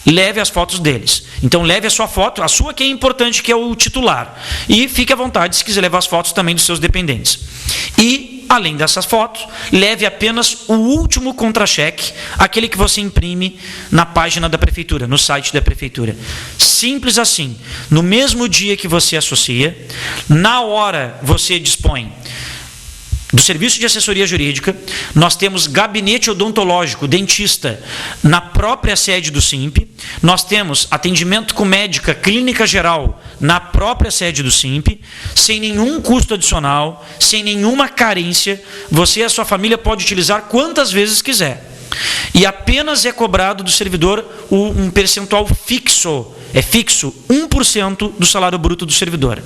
leve as fotos deles. Então leve a sua foto, a sua que é importante, que é o titular. E fique à vontade se quiser levar as fotos também dos seus dependentes. E, além dessas fotos, leve apenas o último contra-cheque, aquele que você imprime na página da prefeitura, no site da prefeitura. Simples assim. No mesmo dia que você associa, na hora você dispõe do serviço de assessoria jurídica, nós temos gabinete odontológico, dentista, na própria sede do SIMP, nós temos atendimento com médica, clínica geral, na própria sede do SIMP, sem nenhum custo adicional, sem nenhuma carência, você e a sua família pode utilizar quantas vezes quiser. E apenas é cobrado do servidor um percentual fixo, é fixo, 1% do salário bruto do servidor.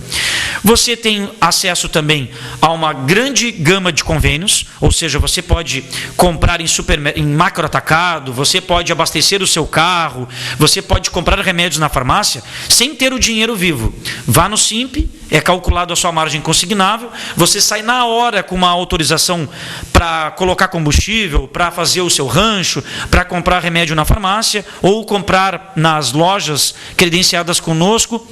Você tem acesso também a uma grande gama de convênios, ou seja, você pode comprar em macro atacado, você pode abastecer o seu carro, você pode comprar remédios na farmácia sem ter o dinheiro vivo. Vá no SIMP, é calculado a sua margem consignável, você sai na hora com uma autorização para colocar combustível, para fazer o seu rancho, para comprar remédio na farmácia ou comprar nas lojas credenciadas conosco,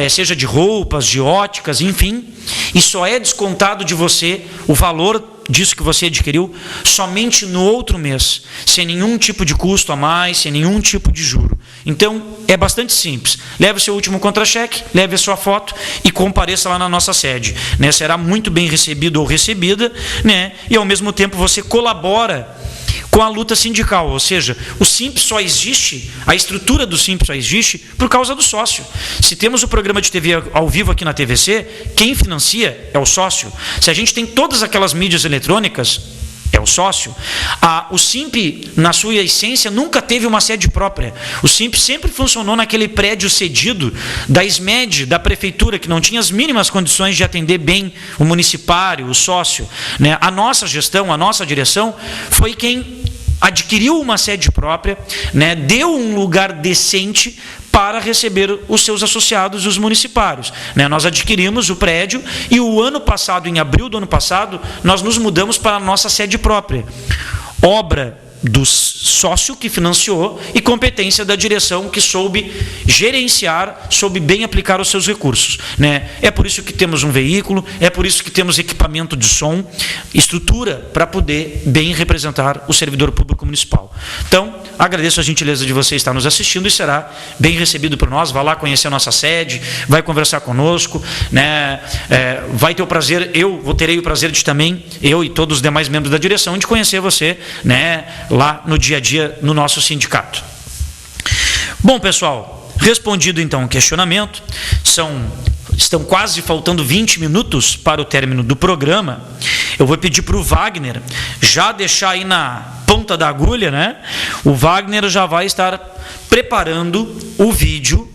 seja de roupas, de óticas, enfim, e só é descontado de você o valor disso que você adquiriu somente no outro mês, sem nenhum tipo de custo a mais, sem nenhum tipo de juro. Então, é bastante simples. Leve o seu último contra-cheque, leve a sua foto e compareça lá na nossa sede. Né? Será muito bem recebido ou recebida, né? E ao mesmo tempo você colabora com a luta sindical, ou seja, o SIMP só existe, a estrutura do SIMP só existe por causa do sócio. Se temos o programa de TV ao vivo aqui na TVC, quem financia é o sócio. Se a gente tem todas aquelas mídias eletrônicas, é o sócio. O SIMP, na sua essência, nunca teve uma sede própria. O SIMP sempre funcionou naquele prédio cedido da SMED, da prefeitura, que não tinha as mínimas condições de atender bem o municipário, o sócio. Né? A nossa gestão, a nossa direção, foi quem adquiriu uma sede própria, né? Deu um lugar decente para receber os seus associados, os municipários. Né? Nós adquirimos o prédio e o ano passado, em abril do ano passado, nós nos mudamos para a nossa sede própria. Obra do sócio que financiou e competência da direção que soube gerenciar, soube bem aplicar os seus recursos. Né? É por isso que temos um veículo, é por isso que temos equipamento de som, estrutura para poder bem representar o servidor público municipal. Então, agradeço a gentileza de você estar nos assistindo e será bem recebido por nós. Vá lá conhecer a nossa sede, vai conversar conosco, né? Vai ter o prazer, terei o prazer de também, eu e todos os demais membros da direção, de conhecer você, né? Lá no dia a dia no nosso sindicato. Bom, pessoal, respondido então o questionamento, estão quase faltando 20 minutos para o término do programa. Eu vou pedir para o Wagner já deixar aí na ponta da agulha, né? O Wagner já vai estar preparando o vídeo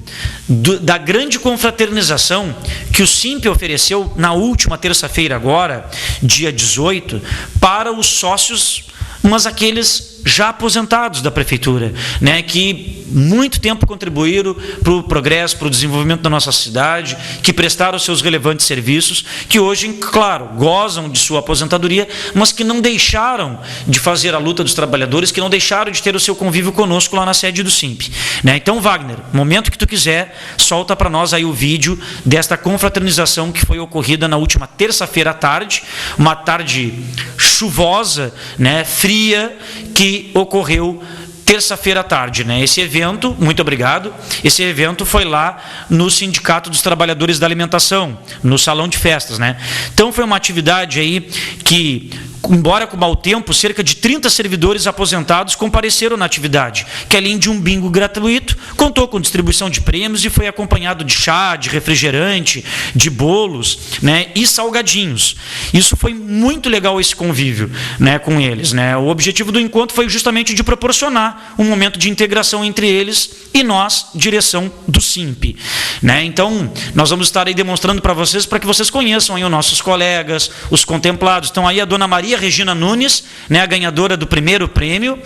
da grande confraternização que o SIMP ofereceu na última terça-feira agora, dia 18, para os sócios, mas aqueles já aposentados da prefeitura, né, que muito tempo contribuíram para o progresso, para o desenvolvimento da nossa cidade, que prestaram seus relevantes serviços, que hoje, claro, gozam de sua aposentadoria, mas que não deixaram de fazer a luta dos trabalhadores, que não deixaram de ter o seu convívio conosco lá na sede do SIMP. Né? Então, Wagner, momento que tu quiser, solta para nós aí o vídeo desta confraternização que foi ocorrida na última terça-feira à tarde, uma tarde chuvosa, né, fria, que ocorreu terça-feira à tarde, né? Esse evento, muito obrigado, esse evento foi lá no Sindicato dos Trabalhadores da Alimentação, no Salão de Festas, né? Então foi uma atividade aí que, embora com mau tempo, cerca de 30 servidores aposentados compareceram na atividade, que além de um bingo gratuito, contou com distribuição de prêmios e foi acompanhado de chá, de refrigerante, de bolos, né, e salgadinhos. Isso foi muito legal, esse convívio, né, com eles, né? O objetivo do encontro foi justamente de proporcionar um momento de integração entre eles e nós, direção do SIMP. Né? Então, nós vamos estar aí demonstrando para que vocês conheçam aí os nossos colegas, os contemplados. Então, aí a dona Maria Regina Nunes, né, a ganhadora do primeiro prêmio.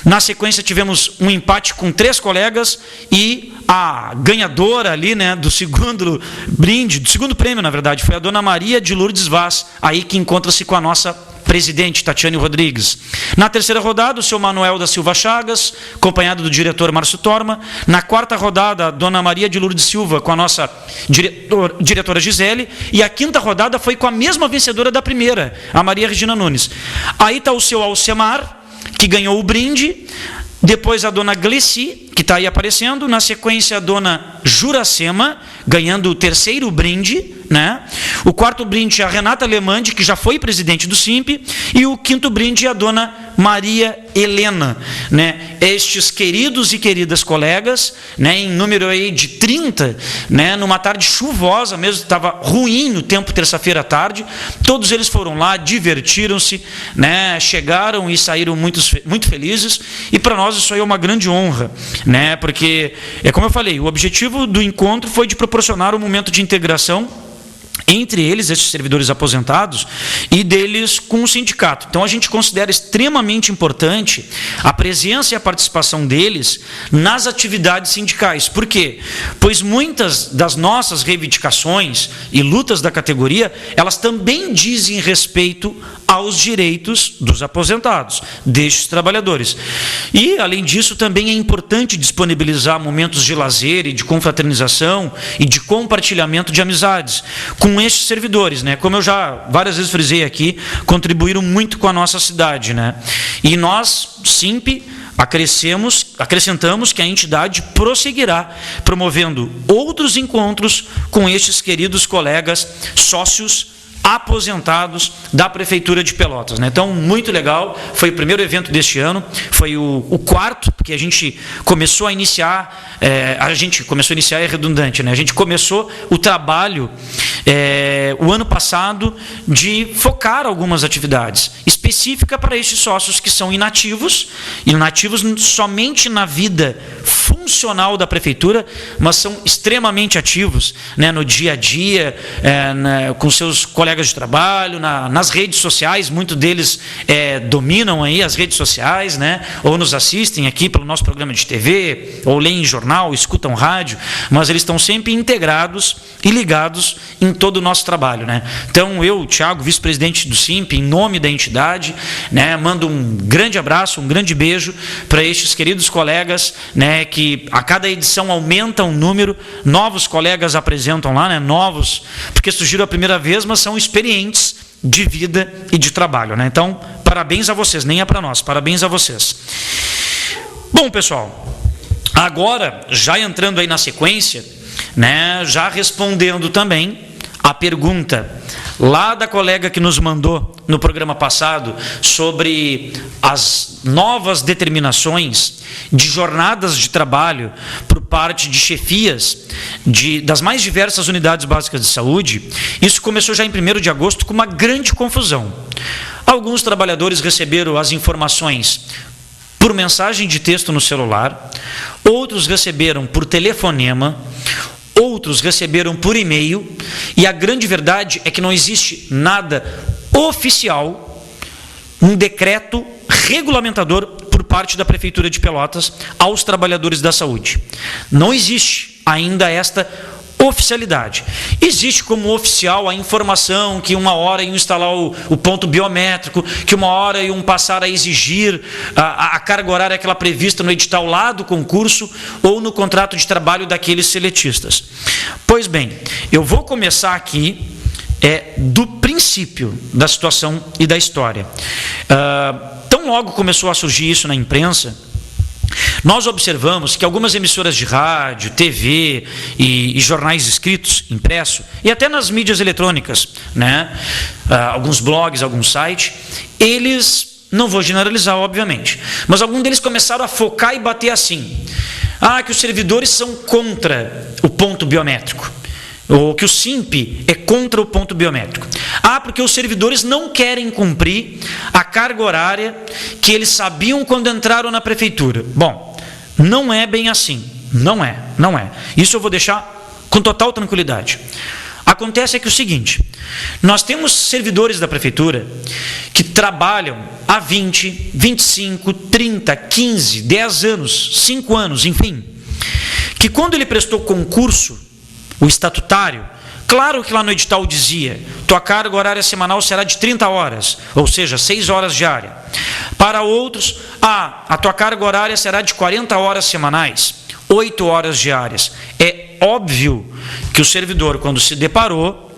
Na sequência, tivemos um empate com 3 colegas e a ganhadora ali, né, do segundo brinde, do segundo prêmio, na verdade, foi a dona Maria de Lourdes Vaz, aí que encontra-se com a nossa presidente Tatiane Rodrigues. Na terceira rodada, o seu Manuel da Silva Chagas, acompanhado do diretor Márcio Torma. Na quarta rodada, a dona Maria de Lourdes Silva, com a nossa diretora Gisele. E a quinta rodada foi com a mesma vencedora da primeira, a Maria Regina Nunes. Aí está o seu Alcemar, que ganhou o brinde. Depois a dona Glessi, que está aí aparecendo. Na sequência, a dona Juracema, ganhando o terceiro brinde, né? O quarto brinde é a Renata Lemande, que já foi presidente do SIMP. E o quinto brinde é a dona Maria Helena, né? Estes queridos e queridas colegas, né, em número aí de 30, né, numa tarde chuvosa mesmo, estava ruim o tempo terça-feira à tarde, todos eles foram lá, divertiram-se, né, chegaram e saíram muito felizes, e para nós isso aí é uma grande honra, né, porque, como eu falei, o objetivo do encontro foi de proporcionar um momento de integração entre eles, esses servidores aposentados, e deles com o sindicato. Então, a gente considera extremamente importante a presença e a participação deles nas atividades sindicais. Por quê? Pois muitas das nossas reivindicações e lutas da categoria, elas também dizem respeito aos direitos dos aposentados, destes trabalhadores. E, além disso, também é importante disponibilizar momentos de lazer e de confraternização e de compartilhamento de amizades com estes servidores, né? Como eu já várias vezes frisei aqui, contribuíram muito com a nossa cidade, né? E nós, SIMP, acrescentamos que a entidade prosseguirá promovendo outros encontros com estes queridos colegas sócios aposentados da Prefeitura de Pelotas, né? Então, muito legal, foi o primeiro evento deste ano, foi o quarto, porque a gente começou a iniciar, é redundante, né? A gente começou o trabalho o ano passado de focar algumas atividades específicas para estes sócios que são inativos somente na vida funcional da Prefeitura, mas são extremamente ativos, né, no dia a dia, com seus colegas de trabalho, nas redes sociais. Muitos deles dominam aí as redes sociais, né, ou nos assistem aqui pelo nosso programa de TV, ou leem jornal, escutam rádio, mas eles estão sempre integrados e ligados em todo o nosso trabalho, né? Então, eu, Thiago, vice-presidente do SIMP, em nome da entidade, né, mando um grande abraço, um grande beijo para estes queridos colegas, né, que a cada edição aumenta um número, novos colegas apresentam lá, né, novos, porque surgiram a primeira vez, mas são experientes de vida e de trabalho, né? Então, parabéns a vocês, nem é para nós, parabéns a vocês. Bom, pessoal, agora, já entrando aí na sequência, né, já respondendo também a pergunta lá da colega que nos mandou no programa passado sobre as novas determinações de jornadas de trabalho por parte de chefias das mais diversas unidades básicas de saúde. Isso começou já em 1º de agosto com uma grande confusão. Alguns trabalhadores receberam as informações por mensagem de texto no celular, outros receberam por telefonema, outros receberam por e-mail, e a grande verdade é que não existe nada oficial, um decreto regulamentador por parte da Prefeitura de Pelotas aos trabalhadores da saúde. Não existe ainda esta oficialidade. Existe como oficial a informação que uma hora iam instalar o ponto biométrico, que uma hora iam passar a exigir a carga horária aquela prevista no edital lá do concurso ou no contrato de trabalho daqueles seletistas. Pois bem, eu vou começar aqui do princípio da situação e da história. Tão logo começou a surgir isso na imprensa, nós observamos que algumas emissoras de rádio, TV e jornais escritos, impresso, e até nas mídias eletrônicas, né, alguns blogs, alguns sites, eles, não vou generalizar, obviamente, mas alguns deles começaram a focar e bater assim: que os servidores são contra o ponto biométrico, ou que o SIMP é contra o ponto biométrico. Porque os servidores não querem cumprir a carga horária que eles sabiam quando entraram na prefeitura. Bom, não é bem assim. Não é. Isso eu vou deixar com total tranquilidade. Acontece que o seguinte: nós temos servidores da prefeitura que trabalham há 20, 25, 30, 15, 10 anos, 5 anos, enfim, que quando ele prestou concurso, o estatutário, Claro que lá no edital dizia, tua carga horária semanal será de 30 horas, ou seja, 6 horas diárias. Para outros, a tua carga horária será de 40 horas semanais, 8 horas diárias. É óbvio que o servidor, quando se deparou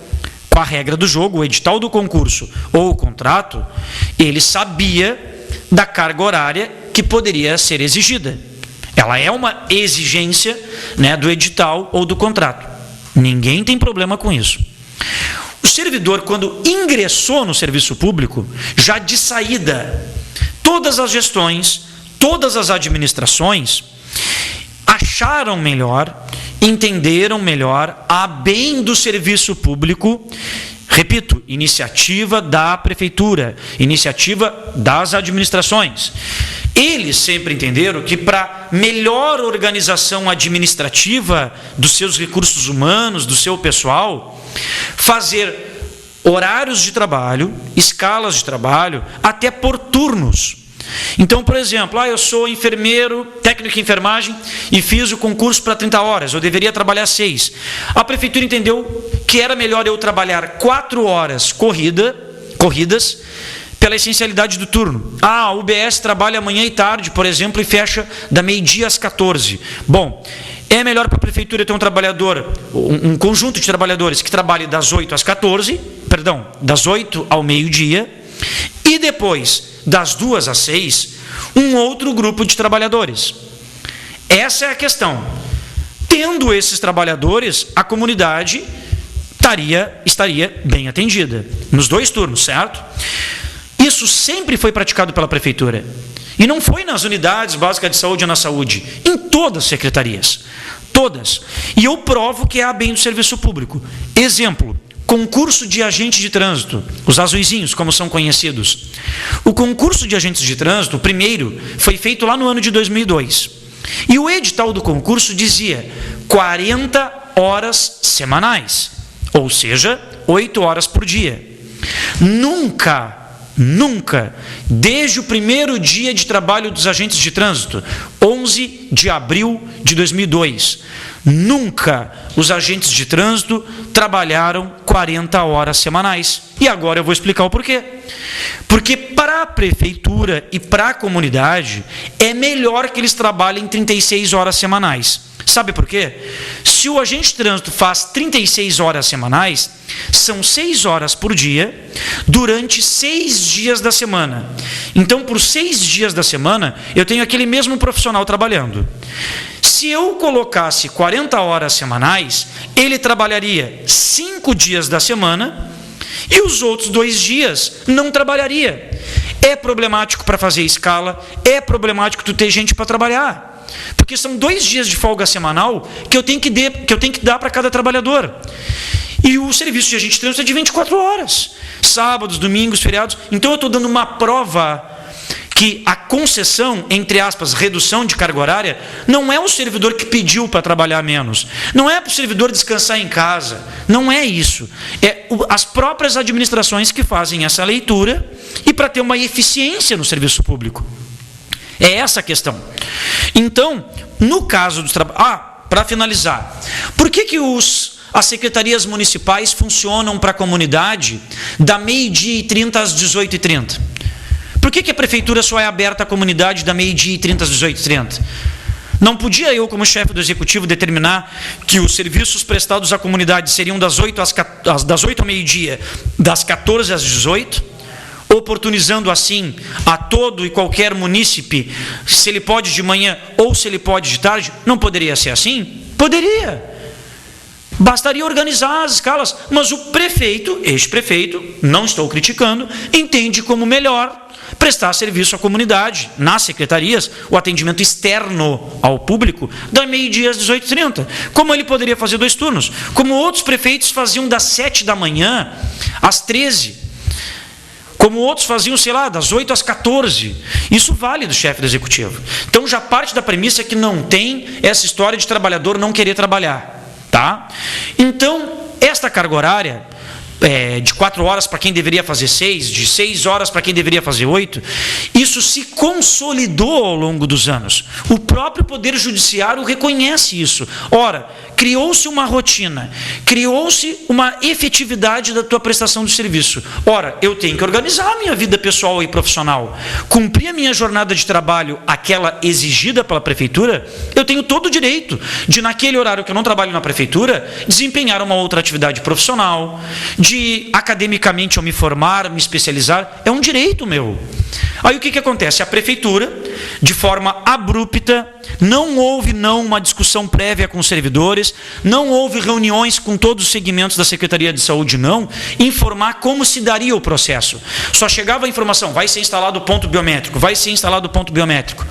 com a regra do jogo, o edital do concurso ou o contrato, ele sabia da carga horária que poderia ser exigida. Ela é uma exigência, né, do edital ou do contrato. Ninguém tem problema com isso. O servidor, quando ingressou no serviço público, já de saída, todas as gestões, todas as administrações acharam melhor, entenderam melhor, a bem do serviço público, repito, iniciativa da prefeitura, iniciativa das administrações. Eles sempre entenderam que para melhor organização administrativa dos seus recursos humanos, do seu pessoal, fazer horários de trabalho, escalas de trabalho, até por turnos. Então, por exemplo, eu sou enfermeiro, técnico em enfermagem e fiz o concurso para 30 horas, eu deveria trabalhar 6. A prefeitura entendeu que era melhor eu trabalhar 4 horas corridas, pela essencialidade do turno. A UBS trabalha manhã e tarde, por exemplo, e fecha da meio-dia às 14. Bom, é melhor para a prefeitura ter um trabalhador, um conjunto de trabalhadores que trabalhe das 8 às 14, das 8 ao meio-dia, e depois, das 2 às 6, um outro grupo de trabalhadores. Essa é a questão. Tendo esses trabalhadores, a comunidade estaria bem atendida, nos 2 turnos, certo? Isso sempre foi praticado pela prefeitura. E não foi nas unidades básicas de saúde ou na saúde, em todas as secretarias. Todas. E eu provo que é a bem do serviço público. Exemplo, concurso de agente de trânsito, os azuizinhos, como são conhecidos. O concurso de agentes de trânsito, o primeiro, foi feito lá no ano de 2002. E o edital do concurso dizia 40 horas semanais, ou seja, 8 horas por dia. Nunca, desde o primeiro dia de trabalho dos agentes de trânsito, 11 de abril de 2002, nunca os agentes de trânsito trabalharam 40 horas semanais. E agora eu vou explicar o porquê. Porque para a prefeitura e para a comunidade, é melhor que eles trabalhem 36 horas semanais. Sabe por quê? Se o agente de trânsito faz 36 horas semanais, são 6 horas por dia, durante 6 dias da semana. Então, por 6 dias da semana, eu tenho aquele mesmo profissional trabalhando. Se eu colocasse 40 horas semanais, ele trabalharia 5 dias da semana e os outros 2 dias não trabalharia. É problemático para fazer escala, é problemático tu ter gente para trabalhar. Porque são 2 dias de folga semanal que eu tenho que dar para cada trabalhador. E o serviço de agente de trânsito é de 24 horas. Sábados, domingos, feriados. Então eu estou dando uma prova que a concessão, entre aspas, redução de carga horária, não é o servidor que pediu para trabalhar menos. Não é para o servidor descansar em casa. Não é isso. É as próprias administrações que fazem essa leitura e para ter uma eficiência no serviço público. É essa a questão. Então, no caso dos trabalhos... para finalizar, por que as secretarias municipais funcionam para a comunidade da meio-dia e 30 às 18h30? Por que a prefeitura só é aberta à comunidade da meio-dia e 30 às 18h30? Não podia eu, como chefe do executivo, determinar que os serviços prestados à comunidade seriam das 8 ao meio-dia, das 14 às 18h? Oportunizando assim a todo e qualquer munícipe, se ele pode de manhã ou se ele pode de tarde? Não poderia ser assim? Poderia. Bastaria organizar as escalas, mas o prefeito, este prefeito, não estou criticando, entende como melhor prestar serviço à comunidade, nas secretarias, o atendimento externo ao público, da meio-dia às 18h30. Como ele poderia fazer 2 turnos? Como outros prefeitos faziam das 7 da manhã às 13h. Como outros faziam, das 8 às 14. Isso vale do chefe do executivo. Então já parte da premissa que não tem essa história de trabalhador não querer trabalhar. Tá? Então, esta carga horária de 4 horas para quem deveria fazer 6, de 6 horas para quem deveria fazer 8, isso se consolidou ao longo dos anos. O próprio Poder Judiciário reconhece isso. Ora, criou-se uma rotina, criou-se uma efetividade da tua prestação de serviço. Ora, eu tenho que organizar a minha vida pessoal e profissional, cumprir a minha jornada de trabalho, aquela exigida pela prefeitura. Eu tenho todo o direito de, naquele horário que eu não trabalho na prefeitura, desempenhar uma outra atividade profissional, de academicamente eu me formar, me especializar. É um direito meu. Aí o que acontece? A prefeitura, de forma abrupta, não houve uma discussão prévia com os servidores, não houve reuniões com todos os segmentos da Secretaria de Saúde, informar como se daria o processo. Só chegava a informação, vai ser instalado o ponto biométrico, vai ser instalado o ponto biométrico.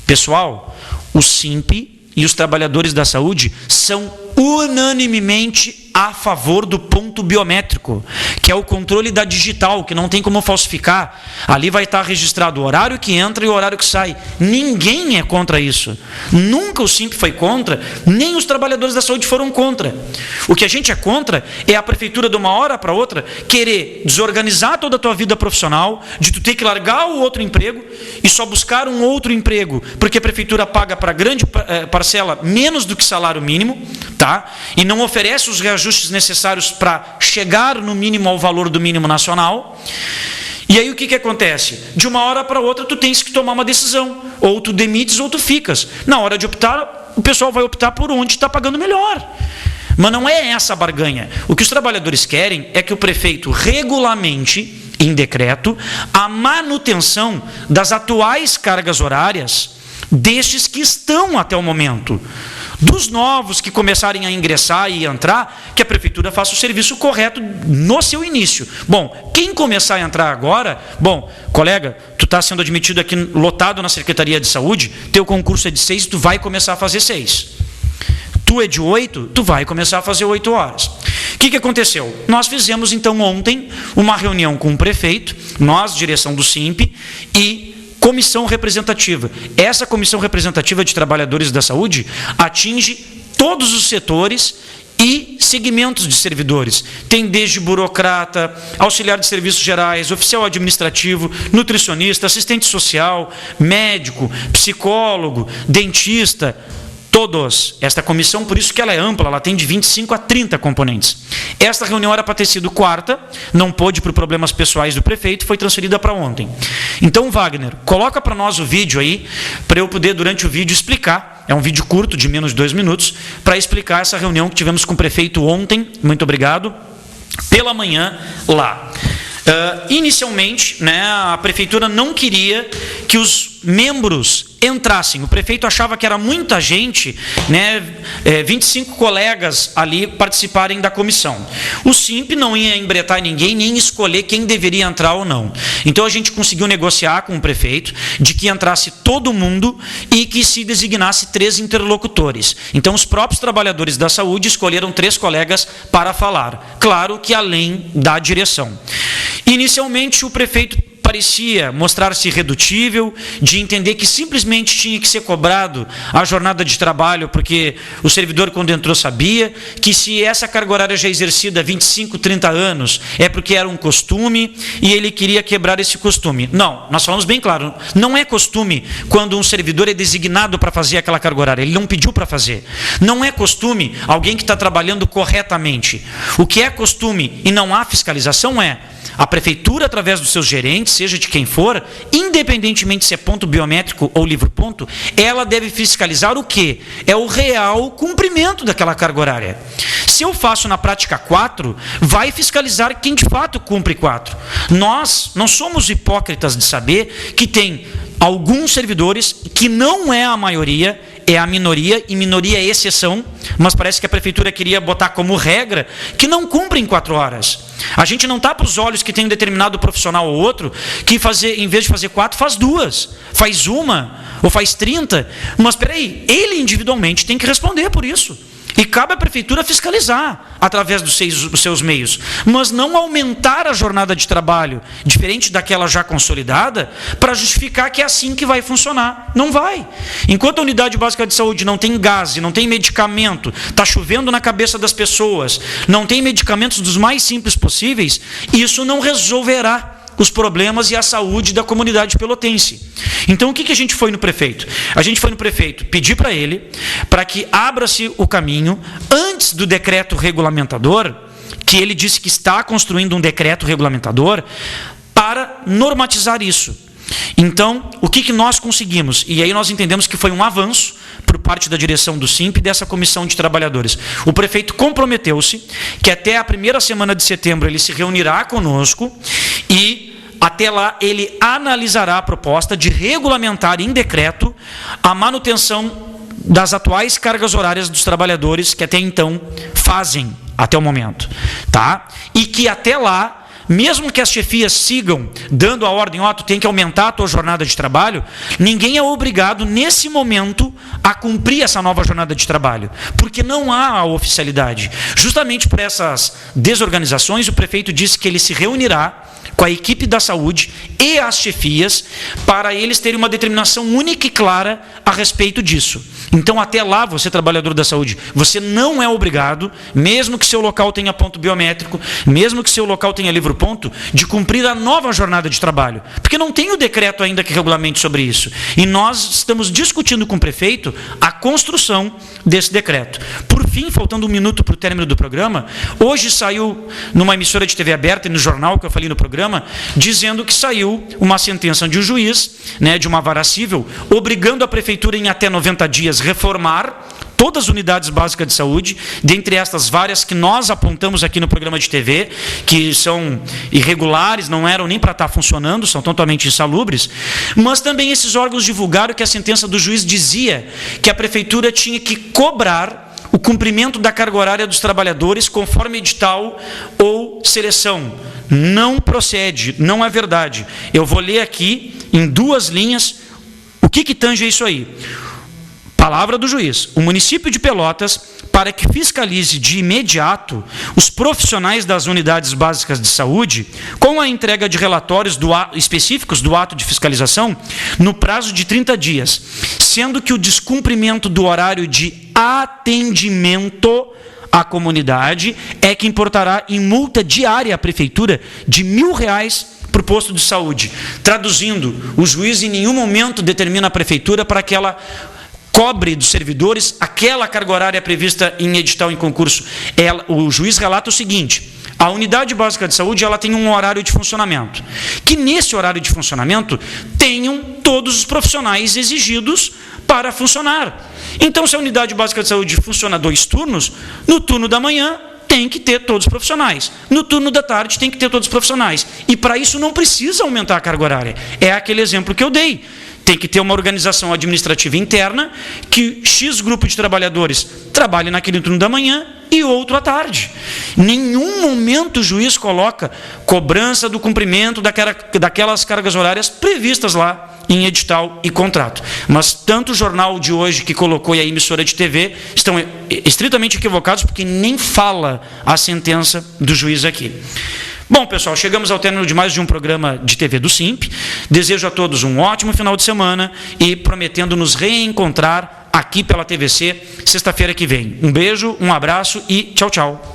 Pessoal, o SIMP e os trabalhadores da saúde são unanimemente a favor do ponto biométrico, que é o controle da digital, que não tem como falsificar. Ali vai estar registrado o horário que entra e o horário que sai. Ninguém é contra isso. Nunca o SIMP foi contra, nem os trabalhadores da saúde foram contra. O que a gente é contra é a prefeitura, de uma hora para outra, querer desorganizar toda a tua vida profissional, de tu ter que largar o outro emprego e só buscar um outro emprego, porque a prefeitura paga para grande parcela menos do que salário mínimo, tá? E não oferece os reajustes necessários para chegar no mínimo ao valor do mínimo nacional. E aí o que acontece? De uma hora para outra tu tens que tomar uma decisão, ou tu demites ou tu ficas. Na hora de optar, o pessoal vai optar por onde está pagando melhor. Mas não é essa a barganha. O que os trabalhadores querem é que o prefeito regulamente, em decreto, a manutenção das atuais cargas horárias destes que estão até o momento. Dos novos que começarem a ingressar e entrar, que a prefeitura faça o serviço correto no seu início. Bom, quem começar a entrar agora, colega, tu está sendo admitido aqui lotado na Secretaria de Saúde, teu concurso é de 6, tu vai começar a fazer 6. Tu é de 8, tu vai começar a fazer 8 horas. O que aconteceu? Nós fizemos então ontem uma reunião com o prefeito, nós, direção do SIMP, e comissão representativa. Essa comissão representativa de trabalhadores da saúde atinge todos os setores e segmentos de servidores. Tem desde burocrata, auxiliar de serviços gerais, oficial administrativo, nutricionista, assistente social, médico, psicólogo, dentista, todos. Esta comissão, por isso que ela é ampla, ela tem de 25 a 30 componentes. Esta reunião era para ter sido quarta, não pôde por problemas pessoais do prefeito, foi transferida para ontem. Então, Wagner, coloca para nós o vídeo aí, para eu poder, durante o vídeo, explicar. É um vídeo curto, de menos de 2 minutos, para explicar essa reunião que tivemos com o prefeito ontem, muito obrigado, pela manhã lá. Inicialmente, a prefeitura não queria que os membros entrassem. O prefeito achava que era muita gente, 25 colegas ali participarem da comissão. O SIMP não ia embretar ninguém, nem escolher quem deveria entrar ou não. Então a gente conseguiu negociar com o prefeito de que entrasse todo mundo e que se designasse 3 interlocutores. Então os próprios trabalhadores da saúde escolheram 3 colegas para falar. Claro que além da direção. Inicialmente o prefeito parecia mostrar-se irredutível, de entender que simplesmente tinha que ser cobrado a jornada de trabalho, porque o servidor, quando entrou, sabia que se essa carga horária já exercida há 25, 30 anos, é porque era um costume e ele queria quebrar esse costume. Não, nós falamos bem claro, não é costume quando um servidor é designado para fazer aquela carga horária, ele não pediu para fazer. Não é costume alguém que está trabalhando corretamente. O que é costume e não há fiscalização é a prefeitura, através dos seus gerentes, seja de quem for, independentemente se é ponto biométrico ou livre-ponto, ela deve fiscalizar o quê? É o real cumprimento daquela carga horária. Se eu faço na prática 4, vai fiscalizar quem de fato cumpre 4. Nós não somos hipócritas de saber que tem alguns servidores, que não é a maioria, é a minoria, e minoria é exceção, mas parece que a prefeitura queria botar como regra que não cumprem 4 horas. A gente não tapa os olhos que tem um determinado profissional ou outro que em vez de fazer 4, faz 2, faz 1 ou faz 30, mas espera aí, ele individualmente tem que responder por isso. E cabe à prefeitura fiscalizar através dos seus meios, mas não aumentar a jornada de trabalho, diferente daquela já consolidada, para justificar que é assim que vai funcionar. Não vai. Enquanto a unidade básica de saúde não tem gás, não tem medicamento, está chovendo na cabeça das pessoas, não tem medicamentos dos mais simples possíveis, isso não resolverá os problemas e a saúde da comunidade pelotense. Então, o que a gente foi no prefeito? A gente foi no prefeito pedir para ele, para que abra-se o caminho, antes do decreto regulamentador, que ele disse que está construindo um decreto regulamentador, para normatizar isso. Então, o que nós conseguimos? E aí nós entendemos que foi um avanço por parte da direção do SIMP e dessa comissão de trabalhadores. O prefeito comprometeu-se que até a primeira semana de setembro ele se reunirá conosco e até lá ele analisará a proposta de regulamentar em decreto a manutenção das atuais cargas horárias dos trabalhadores que até então fazem, até o momento. Tá? E que até lá, mesmo que as chefias sigam dando a ordem, tu tem que aumentar a tua jornada de trabalho, ninguém é obrigado, nesse momento, a cumprir essa nova jornada de trabalho, porque não há a oficialidade. Justamente por essas desorganizações, o prefeito disse que ele se reunirá com a equipe da saúde e as chefias, para eles terem uma determinação única e clara a respeito disso. Então, até lá, você, trabalhador da saúde, você não é obrigado, mesmo que seu local tenha ponto biométrico, mesmo que seu local tenha livro-ponto, de cumprir a nova jornada de trabalho, porque não tem o decreto ainda que regulamente sobre isso. E nós estamos discutindo com o prefeito a construção desse decreto. Por fim, faltando um minuto para o término do programa, hoje saiu numa emissora de TV aberta e no jornal que eu falei no programa, dizendo que saiu uma sentença de um juiz, de uma vara civil, obrigando a prefeitura em até 90 dias reformar todas as unidades básicas de saúde, dentre estas várias que nós apontamos aqui no programa de TV, que são irregulares, não eram nem para estar funcionando, são totalmente insalubres, mas também esses órgãos divulgaram que a sentença do juiz dizia que a prefeitura tinha que cobrar o cumprimento da carga horária dos trabalhadores conforme edital ou seleção. Não procede, não é verdade. Eu vou ler aqui, em 2 linhas, o que tange isso aí. Palavra do juiz. O município de Pelotas, para que fiscalize de imediato os profissionais das unidades básicas de saúde, com a entrega de relatórios específicos do ato de fiscalização, no prazo de 30 dias, sendo que o descumprimento do horário de atendimento à comunidade é que importará em multa diária à prefeitura de R$1.000 por posto de saúde. Traduzindo, o juiz em nenhum momento determina a prefeitura para que ela cobre dos servidores aquela carga horária prevista em edital em concurso. O juiz relata o seguinte: a unidade básica de saúde ela tem um horário de funcionamento, que nesse horário de funcionamento tenham todos os profissionais exigidos para funcionar. Então, se a unidade básica de saúde funciona 2 turnos, no turno da manhã tem que ter todos os profissionais, no turno da tarde tem que ter todos os profissionais, e para isso não precisa aumentar a carga horária. É aquele exemplo que eu dei. Tem que ter uma organização administrativa interna que X grupo de trabalhadores trabalhe naquele turno da manhã e outro à tarde. Em nenhum momento o juiz coloca cobrança do cumprimento daquelas cargas horárias previstas lá em edital e contrato. Mas tanto o jornal de hoje que colocou e a emissora de TV estão estritamente equivocados, porque nem fala a sentença do juiz aqui. Bom, pessoal, chegamos ao término de mais um programa de TV do SIMP. Desejo a todos um ótimo final de semana e prometendo nos reencontrar aqui pela TVC sexta-feira que vem. Um beijo, um abraço e tchau, tchau.